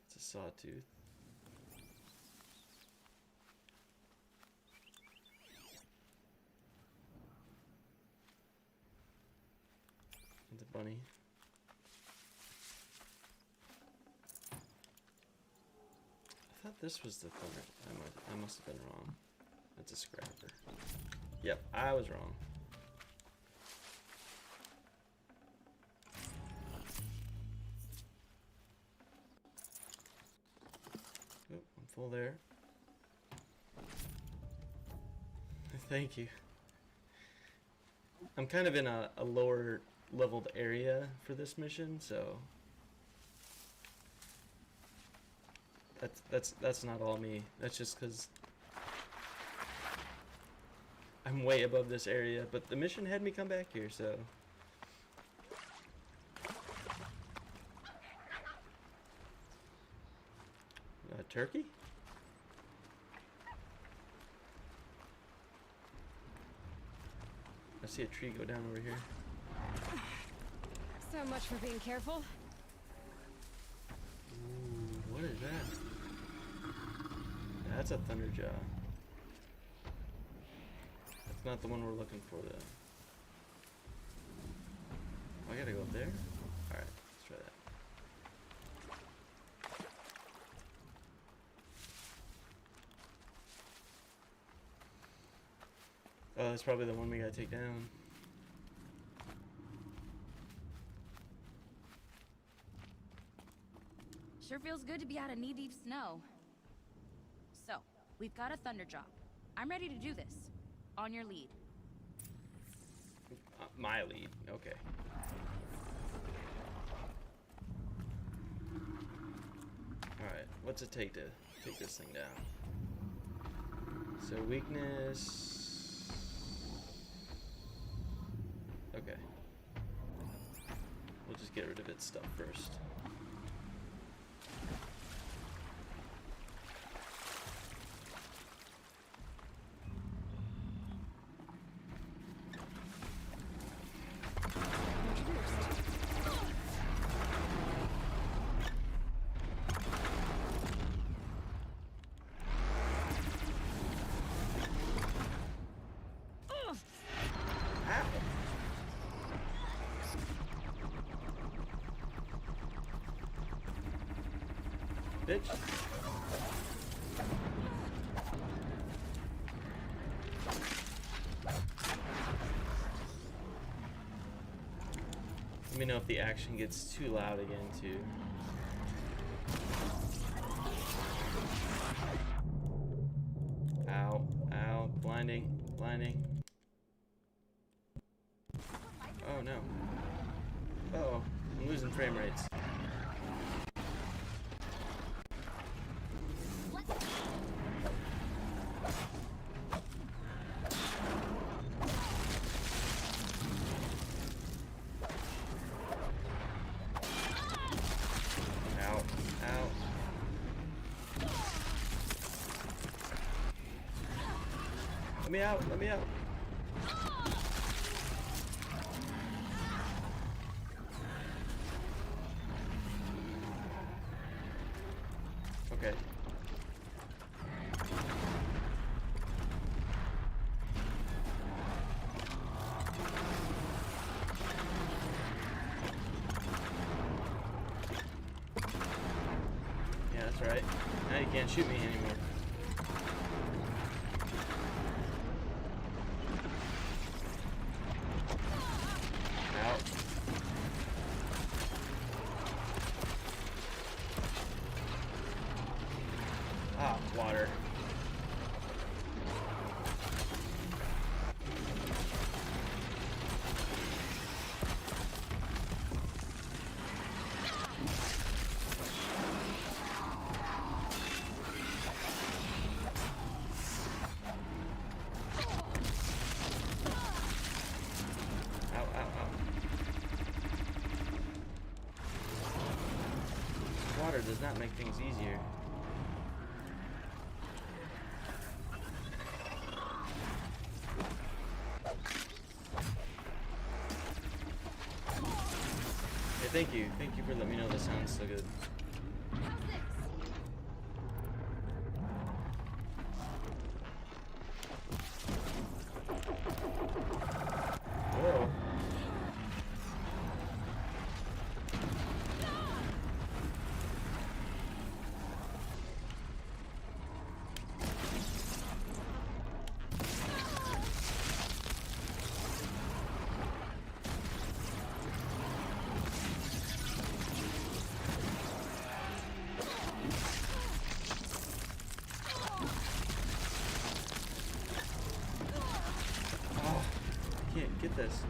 It's a sawtooth. It's a bunny. I thought this was the thunder. I must have been wrong. That's a scrapper. Yep, I was wrong. Oh, I'm full there. Thank you. I'm kind of in a lower leveled area for this mission, so that's not all me. That's just because I'm way above this area, but the mission had me come back here, so turkey? I see a tree go down over here. So much for being careful. Ooh, what is that? That's a thunderjaw. That's not the one we're looking for, though. Oh, I gotta go up there? Alright, let's try that. Oh, that's probably the one we gotta take down. Sure feels good to be out of knee-deep snow. So, we've got a thunder drop. I'm ready to do this. On your lead. My lead, okay. Alright, what's it take to take this thing down? So weakness... Okay. We'll just get rid of its stuff first. Bitch. Let me know if the action gets too loud again, too. Ow, ow, blinding, blinding. Oh no. Uh-oh, I'm losing frame rates. Let me out, let me out. Okay. Yeah, that's right. Now you can't shoot me anymore. Water. Ow, ow, ow. Water does not make things easier. Thank you. Thank you for letting me know this sounds so good. Whoa. Get this.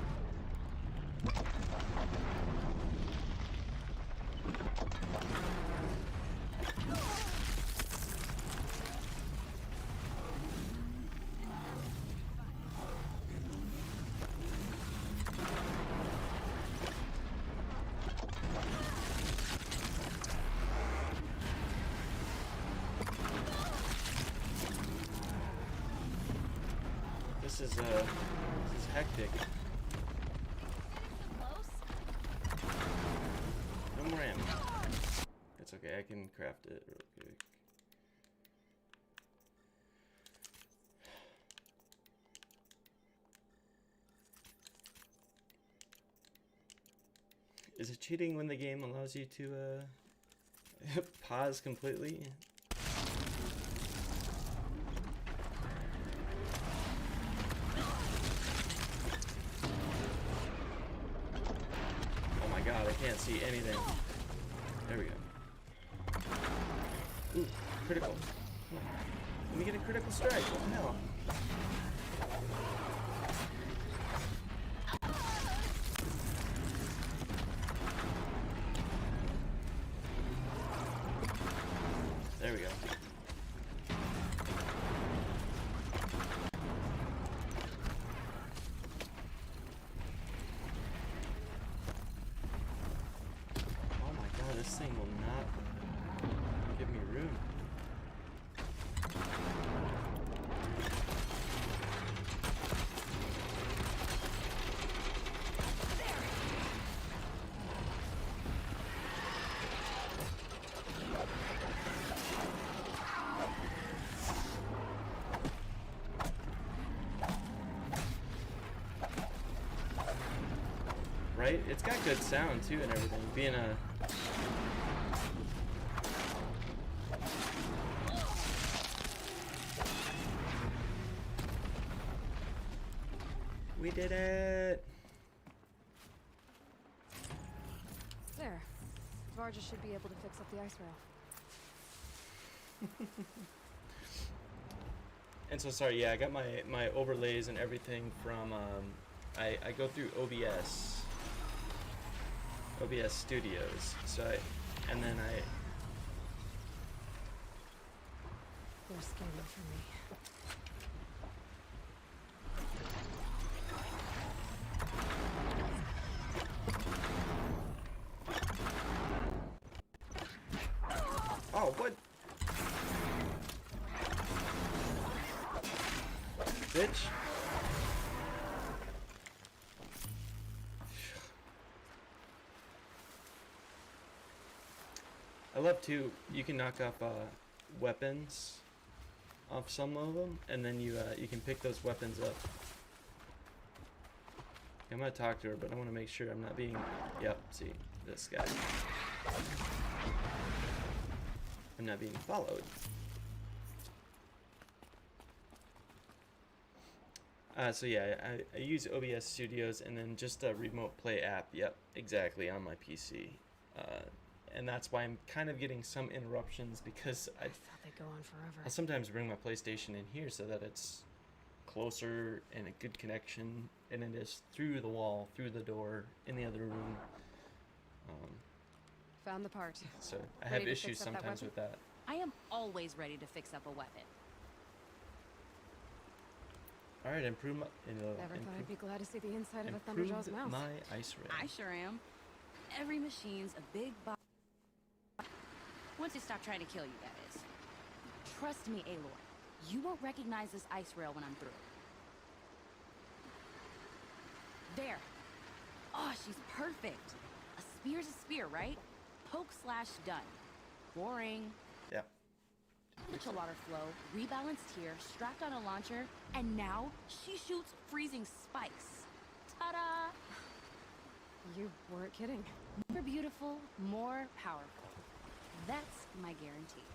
This is hectic. No more ammo. It's okay, I can craft it real quick. Is it cheating when the game allows you to pause completely? God, I can't see anything. There we go. Ooh, critical. Let me get a critical strike. What the hell? There we go. This thing will not give me room. Right? It's got good sound too and everything. Being a We did it! There. Varja should be able to fix up the ice rail. And so sorry, yeah, I got my overlays and everything from I go through OBS Studios. So and then They're scanning for me. Oh, what? Bitch. I love too, you can knock off weapons off some of them, and then you can pick those weapons up. I'm gonna talk to her, but I want to make sure I'm not being, yep, see, this guy. I'm not being followed. So yeah, I use OBS Studios and then just a remote play app. Yep, exactly, on my PC. And that's why I'm kind of getting some interruptions because I thought they'd go on forever. I'll sometimes bring my PlayStation in here so that it's closer and a good connection, and it is through the wall, through the door, in the other room. Found the part. So I Ready have to issues fix up that sometimes weapon? with that. I am always ready to fix up a weapon. All right, improve my. Never thought I'd be glad to see the inside of a Thunderjaw's Improve mouth. my ice rail. I sure am. Every machine's a big box. Once they stop trying to kill you, that is. Trust me, Aloy. You won't recognize this ice rail when I'm through. There. Oh, she's perfect. A spear's a spear, right? Poke slash done. Boring. Yeah. Chill water flow, rebalanced here, strapped on a launcher, and now she shoots freezing spikes. Ta-da! You weren't kidding. More beautiful, more powerful. That's my guarantee.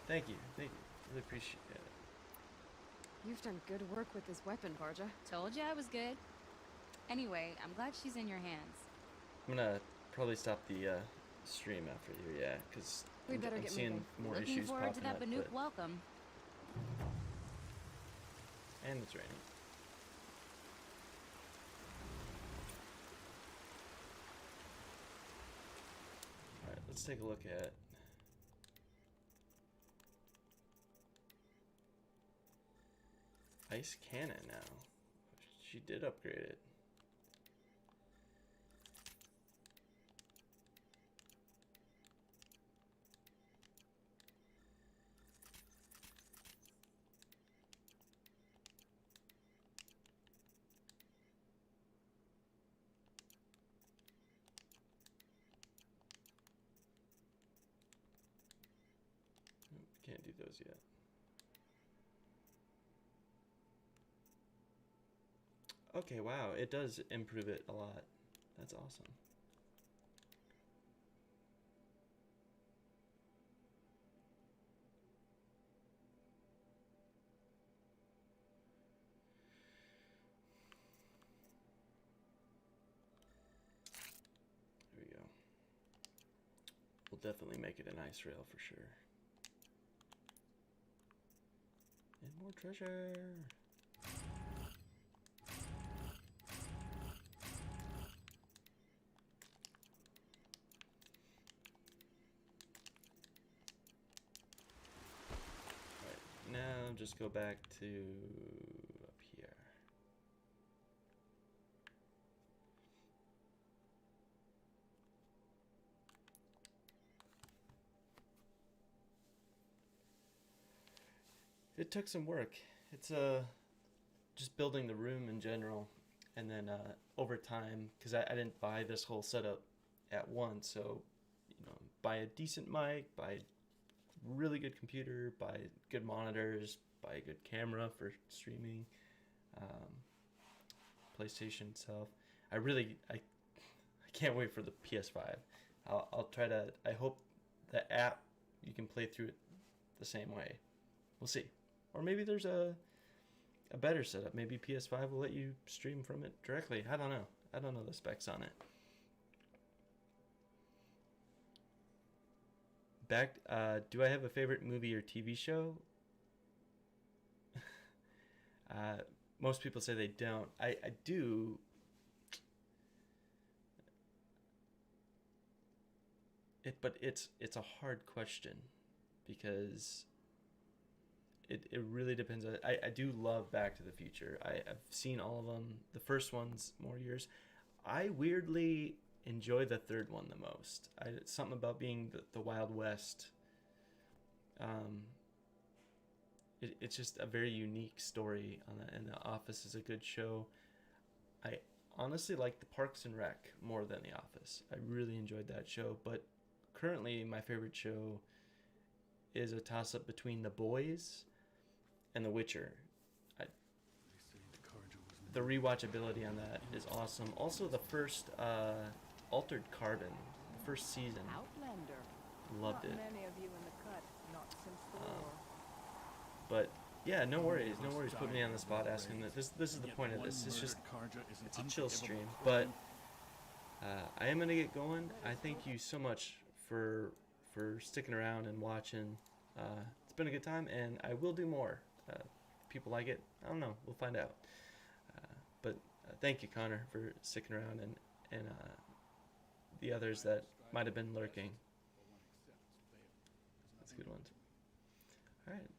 Thank you. Thank you. Really appreciate it. You've done good work with this weapon, Varja. Told you I was good. Anyway, I'm glad she's in your hands. I'm gonna probably stop the stream after you, yeah, because We better I'm get seeing moving. more Looking issues forward to popping that up, Banuk but- welcome. and it's raining. All right, let's take a look at. Ice cannon now. She did upgrade it. Nope, can't do those yet. Okay, wow, it does improve it a lot. That's awesome. There we go. We'll definitely make it an ice rail for sure. And more treasure. Now just go back to up here. it took some work. It's just building the room in general, and then over time, because I didn't buy this whole setup at once, so buy a decent mic, buy a really good computer, buy good monitors, buy a good camera for streaming, PlayStation itself. I can't wait for the PS5. I'll try to. I hope the app you can play through it the same way. We'll see. Or maybe there's a better setup. Maybe PS5 will let you stream from it directly. I don't know. I don't know the specs on it. Do I have a favorite movie or TV show? Most people say they don't. I do. But it's a hard question because it really depends. I do love Back to the Future. I've seen all of them. The first one's more years. I weirdly enjoy the third one the most. Something about being the Wild West. It's just a very unique story on that, and The Office is a good show. I honestly like the Parks and Rec more than The Office. I really enjoyed that show, but currently my favorite show is a toss-up between The Boys and The Witcher. The rewatchability on that is awesome. Also, the first Altered Carbon, the first season, Outlander. loved it. Not many of you in the cut, not since the war. But yeah, no worries putting me on the spot asking that. This is the point of this. It's a chill stream, but I am gonna get going. I thank you so much for sticking around and watching. It's been a good time, and I will do more. People like it. I don't know. We'll find out. But thank you, Connor, for sticking around, and the others that might have been lurking. That's a good one. All right.